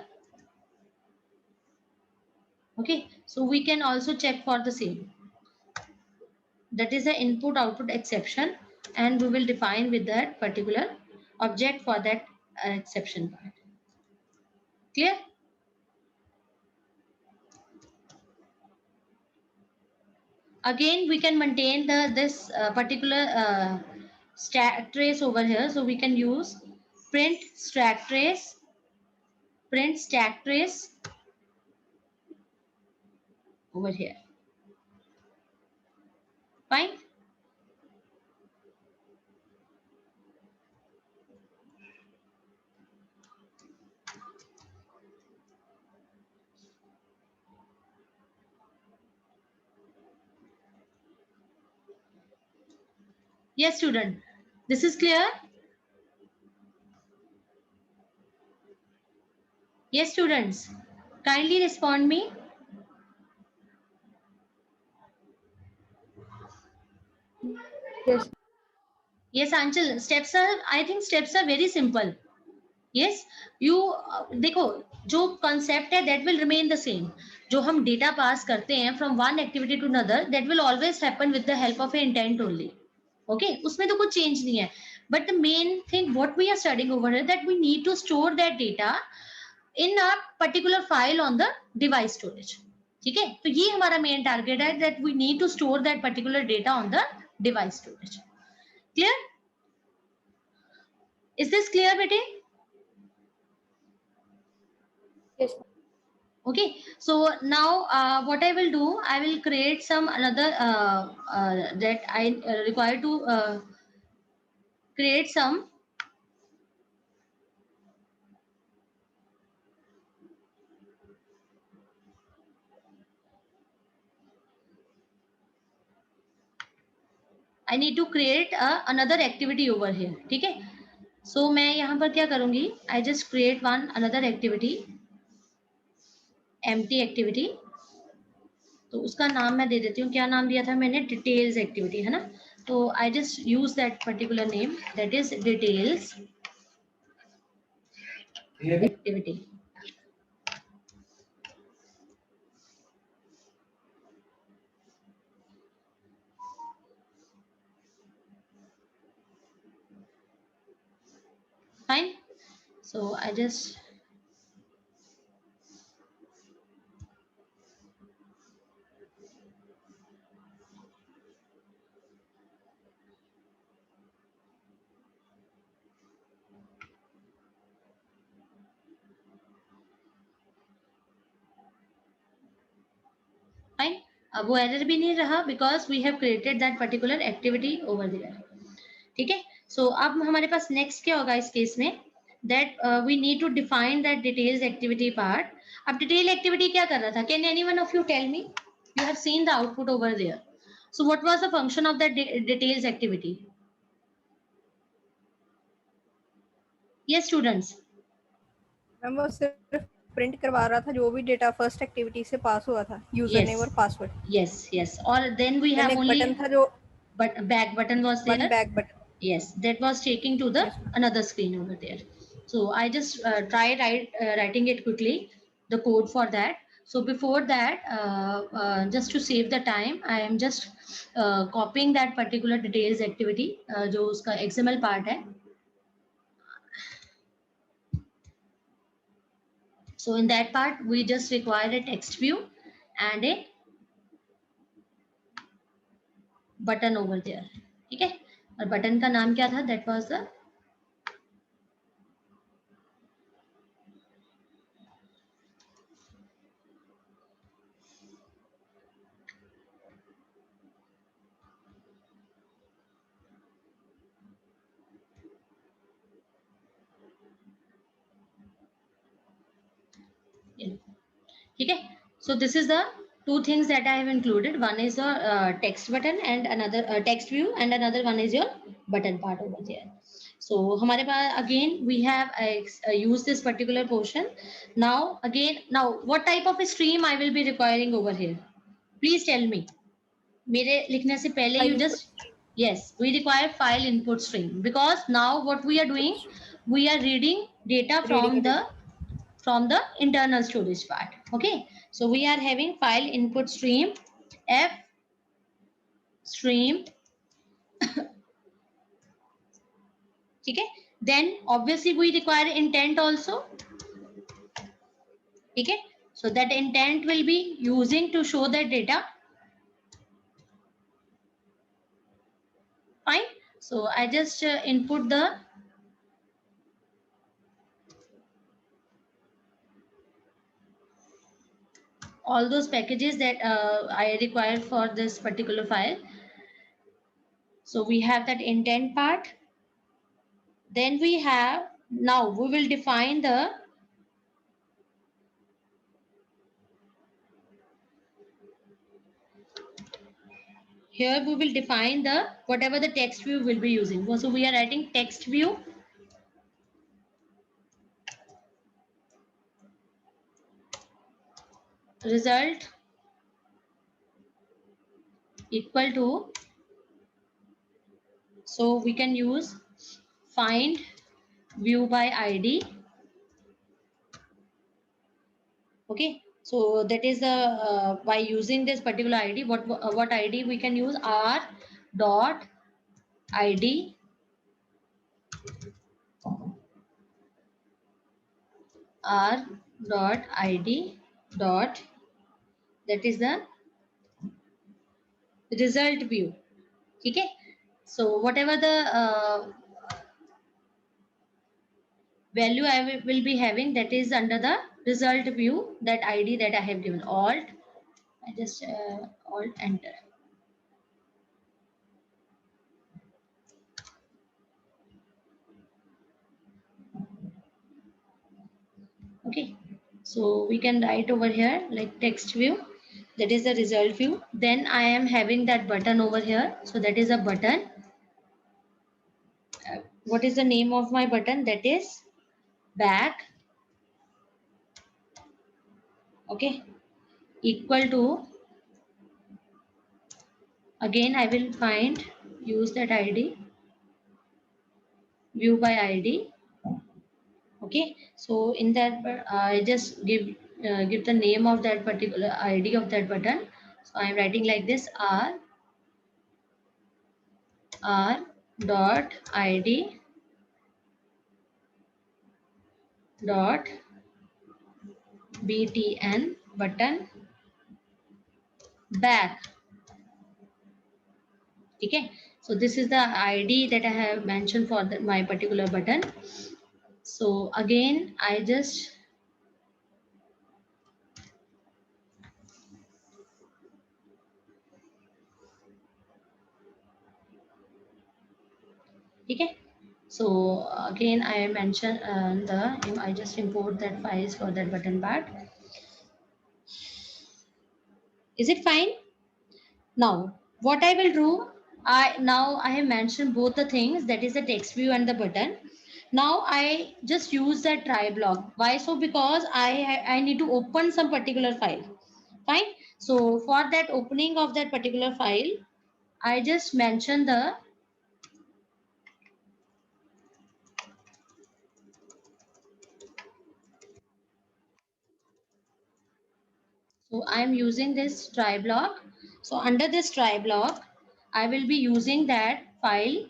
Okay, so we can also check for the same, that is the input output exception, and we will define with that particular object for that exception part. Clear? Again, we can maintain this particular stack trace over here. So we can use print stack trace, print stack trace over here. Fine. Yes, student. This is clear? Yes, students. Kindly respond me. Yes. Yes, Anchal. Steps are, I think steps are very simple. Yes, you देखो जो concept है that will remain the same. जो हम data pass करते हैं from one activity to another, that will always happen with the help of an intent only. Okay, उसमें तो कुछ change नहीं है. But the main thing what we are studying over here, that we need to store that data in a particular file on the device storage. ठीक है, तो ये हमारा main target है, that we need to store that particular data on the device storage. Clear? Is this clear, बेटे? Yes. Okay, so now what I will do, I will create some another that I require to create some I need to create another activity over here. ठीक है, so मैं यहाँ पर क्या करूँगी, I just create one another activity, empty activity. तो उसका नाम मैं दे देती हूँ, क्या नाम दिया था मैंने, डिटेल्स एक्टिविटी है ना. तो I just use that particular name, that is details activity. Fine. So I just fine. अब वो एरर भी नहीं रहा because we have created that particular activity over there. ठीक है, सो अब हमारे पास नेक्स्ट क्या होगा इस केस में, that we need to define that details activity part. अब डिटेल एक्टिविटी क्या कर रहा था, can any one of you tell me, you have seen the output over there, so what was the function of that details activity? Yes students. Ma'am वो सिर्फ print करवा रहा था जो भी डेटा फर्स्ट एक्टिविटी से पास हुआ था, यूजर नेम और पासवर्ड। yes और then we have एक only बटन था जो but back button was one there. Back button. Yes, that was taking to the Yes, ma'am. another screen over there. So I just writing it quickly, the code for that. So before that, just to save the time, I am just copying that particular details activity, जो उसका XML part है. So in that part, we just require a text view and a button over there. ठीक है, और button का नाम क्या था? That was the ठीक है, so this is the two things that I have included. One is a text button and another text view, and another one is your button part over there. So हमारे पास again we have used this particular portion. Now what type of stream I will be requiring over here? Please tell me. मेरे लिखने से पहले you just yes, we require file input stream, because now what we are doing, we are reading data from the internal storage part. Okay, so we are having file input stream f stream. Okay, then obviously we require intent also. Okay, so that intent will be using to show that data. Fine, so I just input the all those packages that I require for this particular file. So we have that intent part. Then we have, now we will define the here we will define the whatever the text view will be using. So we are writing text view result equal to, so we can use find view by ID. Okay, so that is the by using this particular ID, what ID we can use, r dot ID r dot ID dot, that is the result view. Okay, so whatever the value I will be having, that is under the result view, that ID that I have given. Alt, I just alt enter. Okay, so we can write over here like text view, that is the result view. Then I am having that button over here, so that is a button. What is the name of my button? That is back. Okay, equal to, again I will find, use that ID view by ID. Okay, so in that I just give the name of that particular ID of that button. So I am writing like this, r dot ID dot btn button back. Okay, so this is the ID that I have mentioned for my particular button. So again I just ठीक है. So again I mentioned I just import that files for that button part. Is it fine? Now what I will do, I have mentioned both the things, that is the text view and the button. Now I just use that try block. Why so? Because I need to open some particular file. Fine. So for that opening of that particular file, I just mention the so I am using this try block. So under this try block, I will be using that file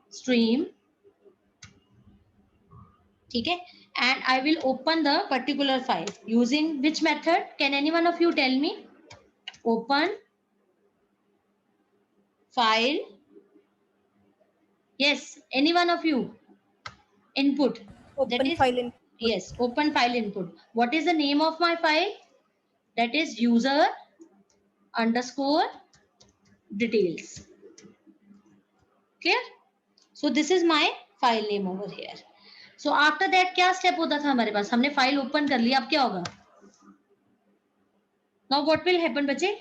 stream. Okay, and I will open the particular file using which method? Can any one of you tell me? Open file. Yes, any one of you? Input. That Open is, file input. yes, open file input. What is the name of my file? That is user underscore details. Clear? So this is my file name over here. So after that क्या step होता था हमारे पास? हमने file open कर लिया, अब क्या होगा? Now what will happen बच्चे?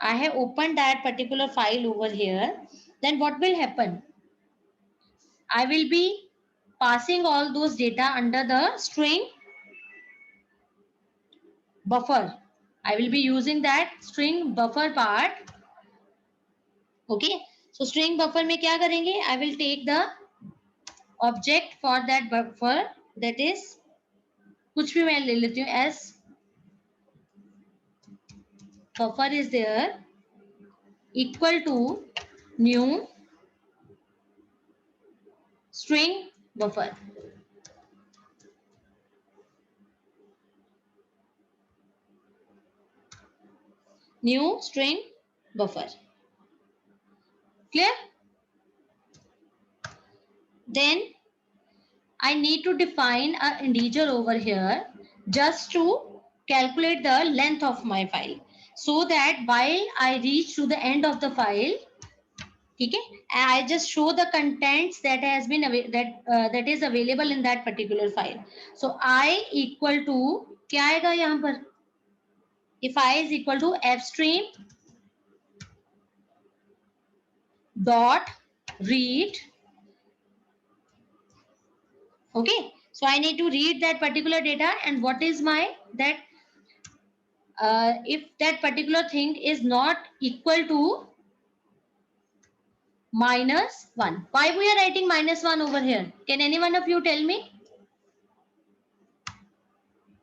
I have opened that particular file over here. Then what will happen? I will be passing all those data under the string buffer. I will be using that string buffer part. Okay. So string buffer में क्या करेंगे? I will take the object for that buffer, that is कुछ भी मैं ले लेती हूँ as buffer is there equal to new string buffer. New string buffer. Clear? Then I need to define an integer over here just to calculate the length of my file, so that while I reach to the end of the file, okay, I just show the contents that has been that is available in that particular file. So I equal to क्या आएगा यहाँ पर? If I is equal to fstream dot read. Okay, so I need to read that particular data, and what is my that if that particular thing is not equal to -1. Why we are writing -1 over here? Can any one of you tell me?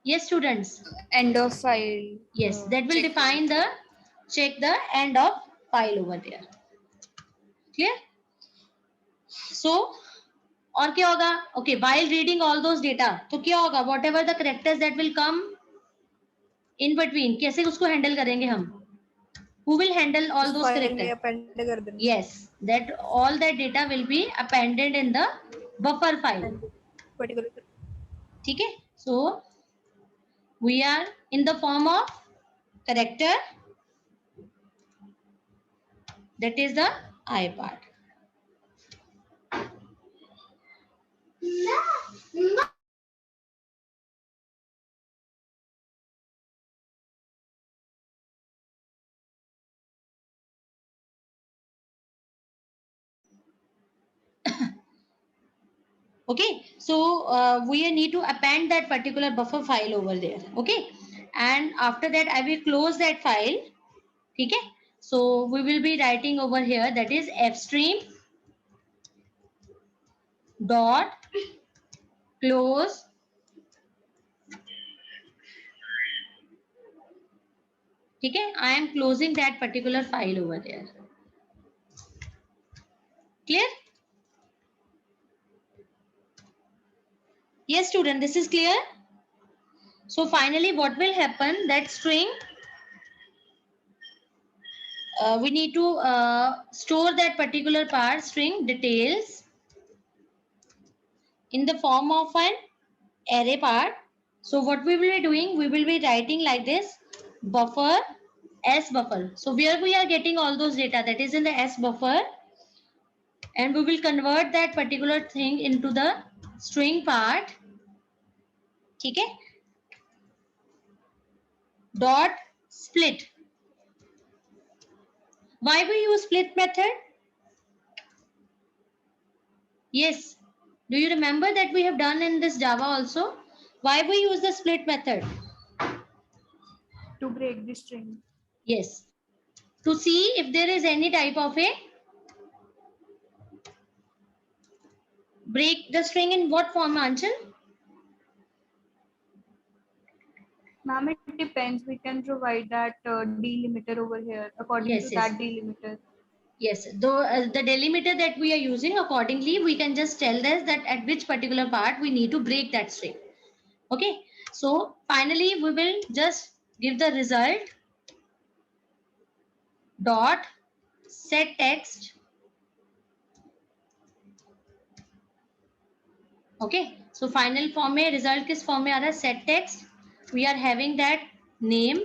Yes, students. End of file. Yes, that will check. define the check the end of file over there. Clear? So और क्या होगा? Okay, while reading all those data, तो क्या होगा? Whatever the characters that will come in between, कैसे उसको handle करेंगे हम? Who will handle all those characters? Yes, that all that data will be appended in the buffer file. ठीक है? So we are in the form of character, that is the I part. Okay, so we need to append that particular buffer file over there. Okay, and after that I will close that file. Okay, so we will be writing over here, that is fstream dot close okay, I am closing that particular file over there. Clear? Yes, student, this is clear. So finally what will happen, that string we need to store that particular part string details in the form of an array part. So what we will be doing, we will be writing like this, buffer s buffer. So where we are getting all those data, that is in the s buffer. and we will convert that particular thing into the string part. ठीक है? Dot split. Why we use split method? Yes. Do you remember that we have done in this Java also? Why we use the split method? To break the string. Yes. To see if there is any type of a break the string in what form, Anchal? Ma'am, it depends. We can provide that delimiter over here according Yes, to yes. that delimiter. Yes, though the delimiter that we are using, accordingly, we can just tell this that at which particular part we need to break that string. Okay, so finally we will just give the result dot set text. Okay, so final form में result किस form में आ रहा है? Set text. We are having that name.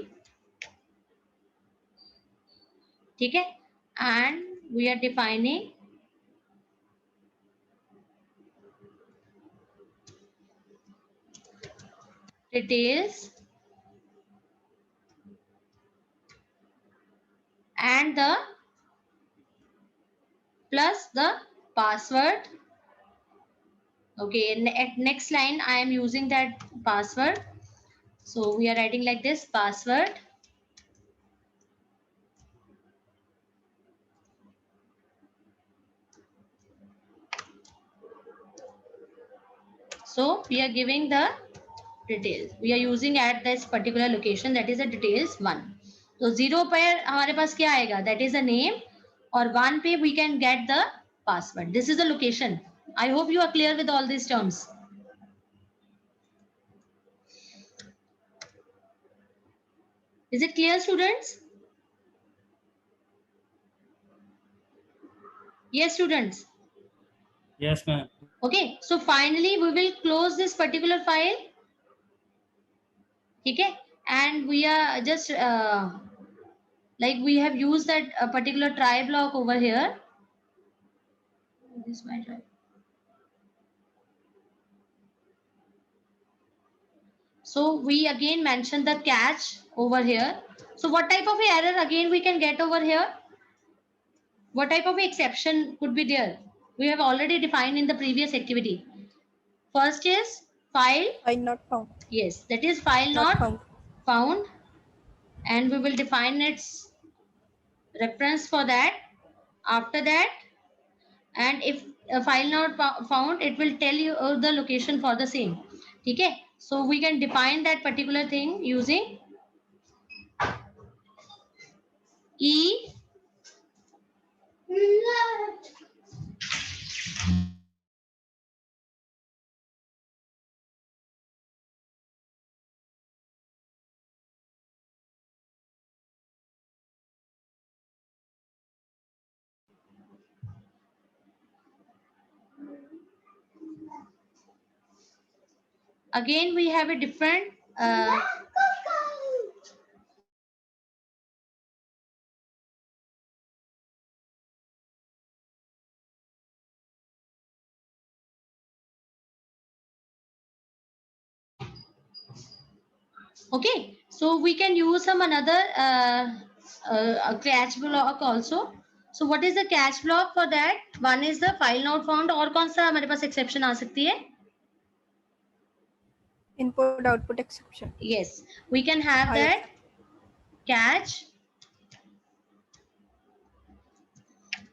ठीक है, and we are defining details and the plus the password. Okay, at next line I am using that password. So we are writing like this, password. So we are giving the details. We are using at this particular location, that is the details 1. So 0 पर हमारे पास क्या आएगा? That is a name. और 1 पे we can get the password. This is the location. I hope you are clear with all these terms. Is it clear, students? Yes, students. Yes, ma'am. Okay, so finally we will close this particular file. Okay, and we are just like we have used that particular try block over here. This is my try. So we again mention the catch over here. So what type of error again we can get over here? What type of exception could be there? We have already defined in the previous activity. First is file. File not found. Yes, that is file not found. And we will define its reference for that. After that, and if a file not found, it will tell you the location for the same. Okay, so we can define that particular thing using E again we have a different okay, so we can use some another catch block also. So what is the catch block for that? One is the file not found. और कौन सा हमारे पास exception आ सकती है? Input output exception. Yes, we can have that catch.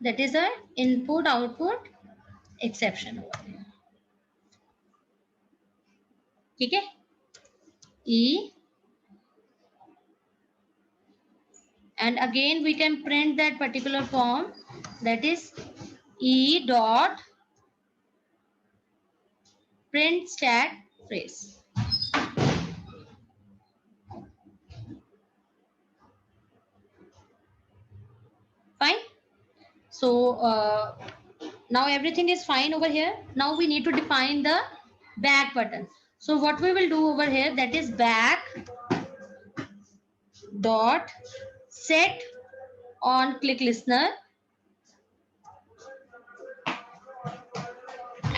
That is a input output exception over here. ठीक है? E, and again we can print that particular form, that is E dot print stat phrase. Fine. So now everything is fine over here. Now we need to define the back button. So what we will do over here, that is back dot set on click listener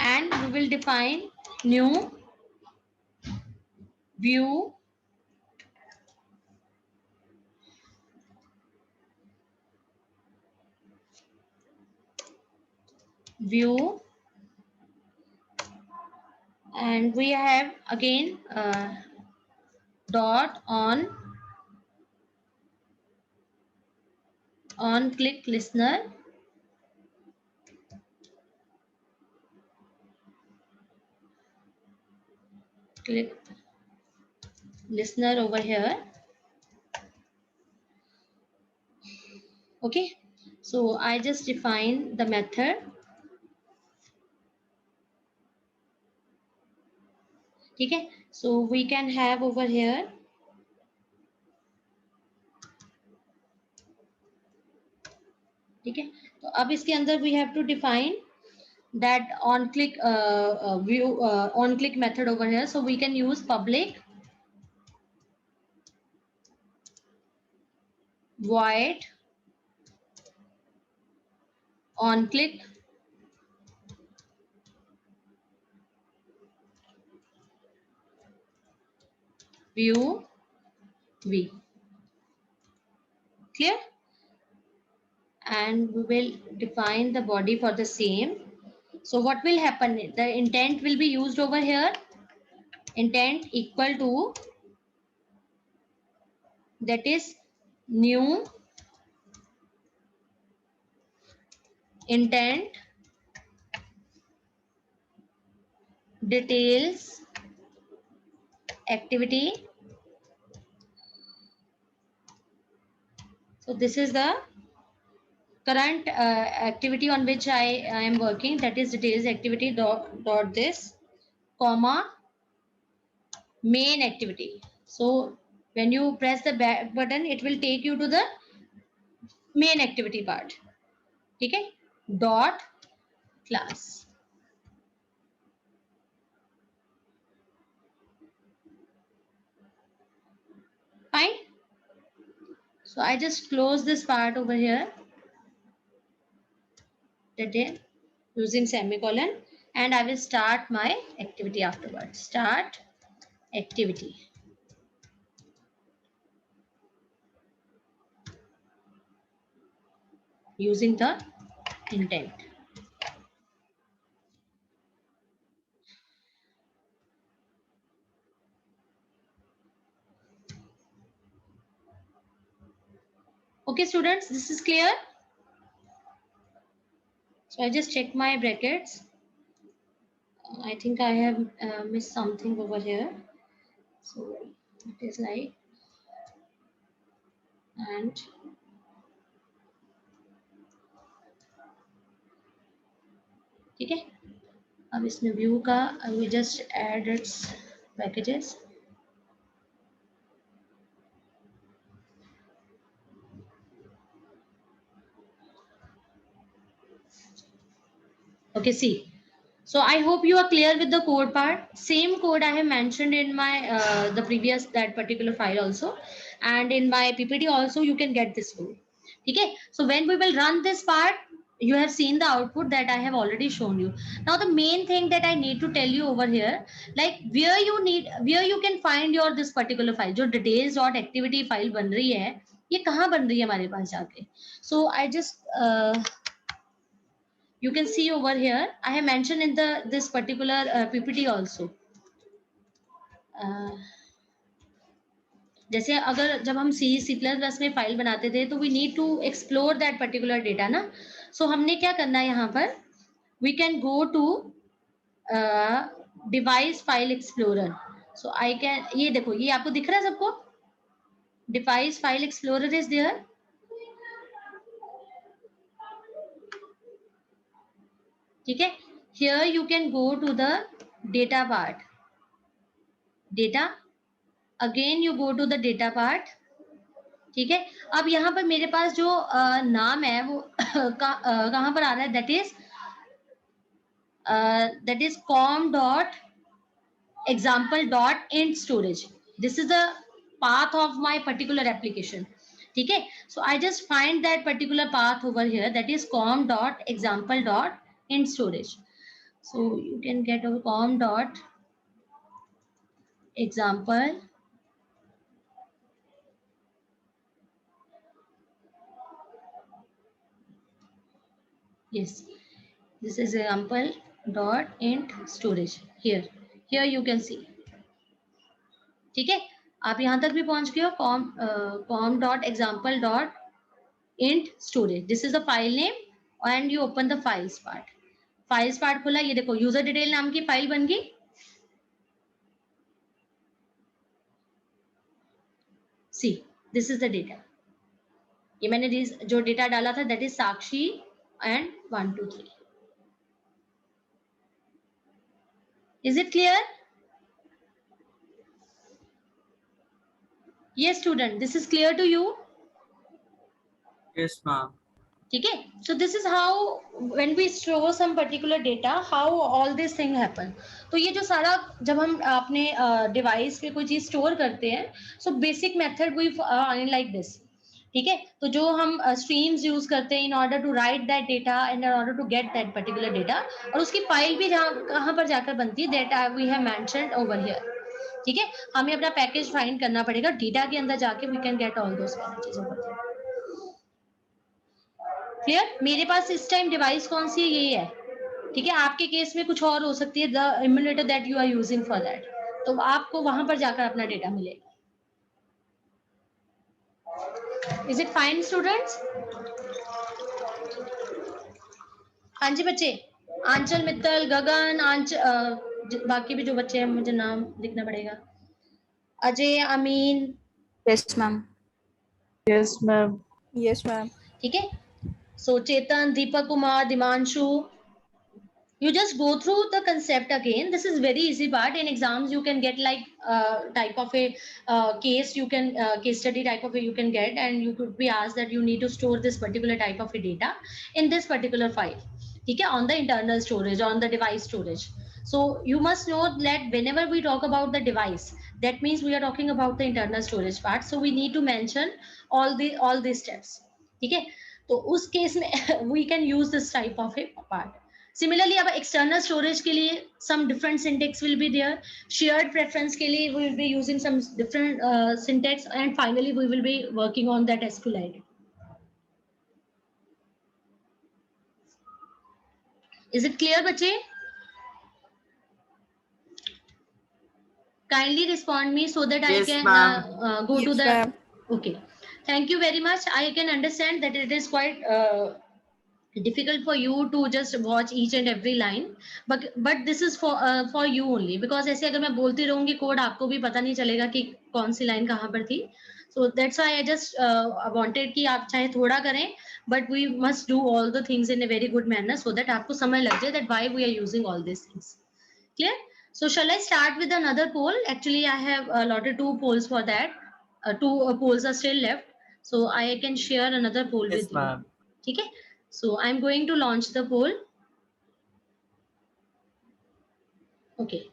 and we will define new view and we have again dot on click listener, click listener over here. Okay, so I just define the method. Okay, so we can have over here ठीक है. तो अब इसके अंदर we have to define that on click view on click method over here. So we can use public void on click view v. Clear? And we will define the body for the same. So what will happen? The intent will be used over here. Intent equal to, that is new intent details activity. So this is the current activity on which I am working, that is details activity dot this comma main activity. So when you press the back button, it will take you to the main activity part. Okay, dot class. Fine. So I just close this part over here, that using semicolon, and I will start my activity afterwards. Start activity. Using the intent. Okay, students, this is clear. So I just check my brackets. I think I have missed something over here. So it is like, and ठीक है. अब इसमें view का I will just add its packages. Okay, see. So I hope you are clear with the code part. Same code I have mentioned in my the previous that particular file also, and in my PPT also you can get this code. Okay. So when we will run this part, you have seen the output that I have already shown you. Now the main thing that I need to tell you over here, like where you can find your this particular file, जो details.activity file बन रही है, ये कहाँ बन रही है हमारे पास जाके. So I just you can see over here I have mentioned in this particular PPT also. जैसे अगर जब हम C++ में फाइल बनाते थे तो we need to explore that particular data ना. So हमने क्या करना है यहाँ पर, we can go to device file explorer. So I can, ये देखो, ये आपको दिख रहा है सबको, device file explorer is there. ठीक है. Here you can go to the data part. Data. Again you go to the data part. ठीक है. अब यहाँ पर मेरे पास जो नाम है वो कहाँ पर आ रहा है, that is com.example.int storage. This is the path of my particular application. ठीक है. So I just find that particular path over here, that is com.example.int storage. So you can get over com dot example yes, this is example dot int storage here you can see. ठीक है, आप यहाँ तक भी पहुंच गए हो. com dot example dot int storage, this is the file name and you open the files part खुला. ये देखो यूजर डिटेल नाम की फाइल बन गई. See this is the data. ये मैंने जो डेटा डाला था that is Sakshi and 1 2 3. Is it clear? yes student, this is clear to you? Yes, ma'am. ठीक है. So this is how when we store some particular data, how all this thing happen. तो ये जो सारा जब हम अपने device पे कोई चीज स्टोर करते हैं, so basic method we like this. ठीक है, तो जो हम स्ट्रीम्स यूज करते हैं in order to write that data and in order to get that particular data, और उसकी फाइल भी जहाँ कहाँ पर जाकर बनती है that we have mentioned over here. ठीक है, हमें अपना पैकेज फाइंड करना पड़ेगा डेटा के अंदर जाके we can get all those packages over here. Clear? मेरे पास इस टाइम डिवाइस कौन सी है? यही है. ठीक है, आपके केस में कुछ और हो सकती है, the emulator that you are using for that. तो आपको वहां पर जाकर अपना डेटा मिलेगा. Is it fine students? हाँ जी बच्चे, आंचल, मित्तल, गगन, बाकी भी जो बच्चे हैं मुझे नाम लिखना पड़ेगा. Ajay, Amin. Yes ma'am. Yes, ma'am. Yes, ma'am. ठीक है. सो चेतन, Deepak Kumar, दिमांशु. You just go through the concept again. This is very easy part. In exams you can get like type of a case, you can case study type of a you can get, and you could be asked that you need to store this particular type of a data in this particular file. Okay, on the internal storage, on the device storage. So you must know that whenever we talk about the device, that means we are talking about the internal storage part. So we need to mention all these steps. Okay, तो उस case में we can use this type of a part. Similarly, अब external storage के लिए some different syntax will be there. Shared preference के लिए we will be using some different syntax, and finally we will be working on that SQLite. Is it clear, बच्चे? Kindly respond me so that Yes, I can go to Yes, the. ma'am. Okay. Thank you very much. I can understand that it is quite difficult for you to just watch each and every line, but this is for you only, because ऐसे अगर मैं बोलती रहूंगी code आपको भी पता नहीं चलेगा कि कौन सी लाइन कहाँ पर थी. So that's why I just wanted कि आप चाहे थोड़ा करें, but we must do all the things in a very good manner so that आपको समझ लग जाए that why we are using all these things. Clear? So shall I start with another poll? Actually I have allotted 2 polls for that. 2 polls are still left, so I can share another poll Yes, with you. ma'am. ठीक है. So I'm going to launch the poll. Okay.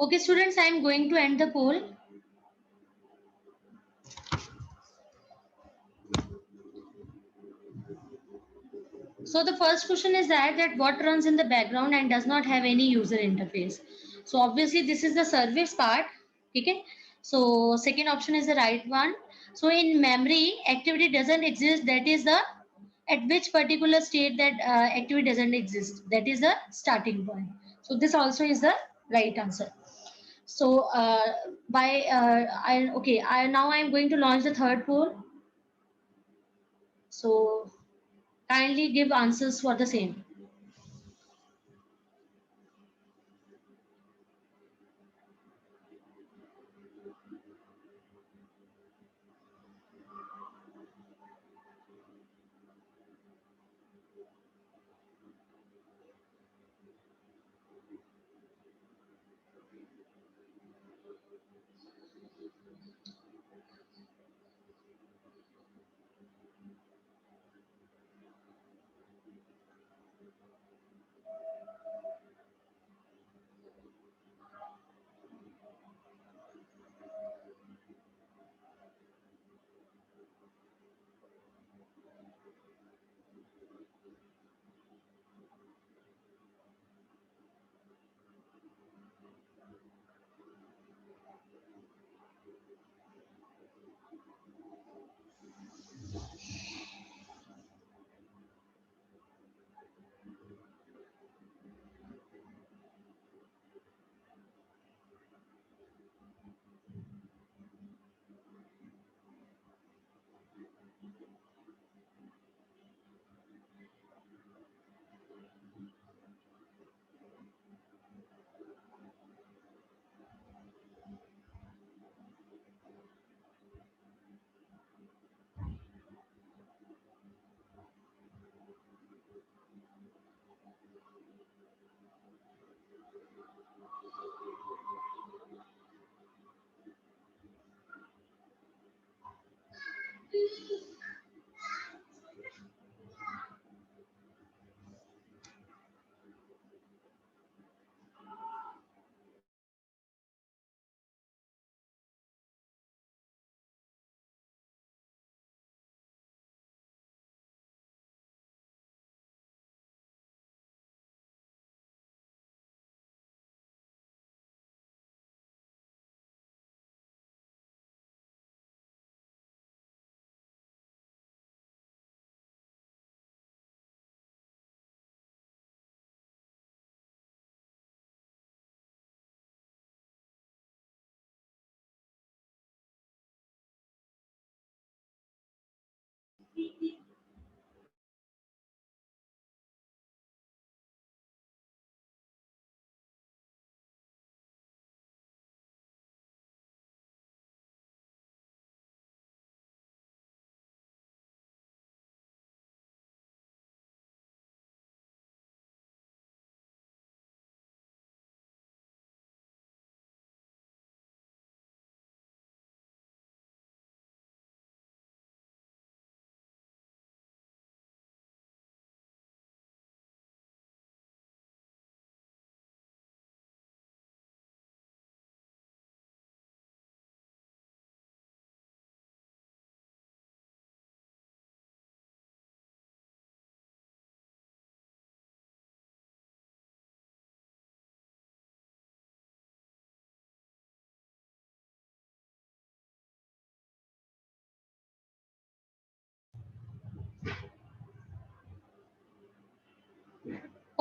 Okay, students, I am going to end the poll. So the first question is that what runs in the background and does not have any user interface. So obviously this is the service part. Okay. So second option is the right one. So in memory, activity doesn't exist. That is the at which particular state that activity doesn't exist. That is the starting point. So this also is the right answer. So I now I am going to launch the third poll. So kindly give answers for the same.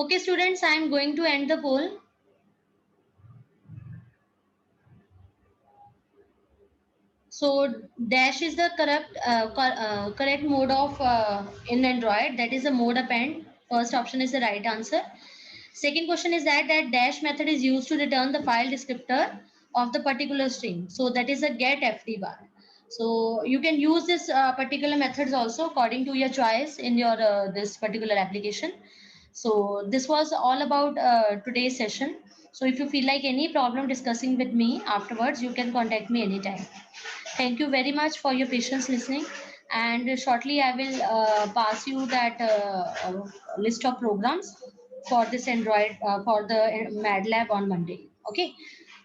Okay, students, I am going to end the poll. So dash is the correct mode of in Android. That is the mode append. First option is the right answer. Second question is that dash method is used to return the file descriptor of the particular string. So that is a get FD bar. So you can use this particular methods also according to your choice in your this particular application. So this was all about today's session. So if you feel like any problem discussing with me afterwards, you can contact me anytime. Thank you very much for your patience listening. And shortly, I will pass you that list of programs for this Android for the MAD Lab on Monday. Okay.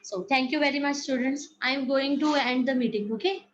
So thank you very much, students. I am going to end the meeting. Okay.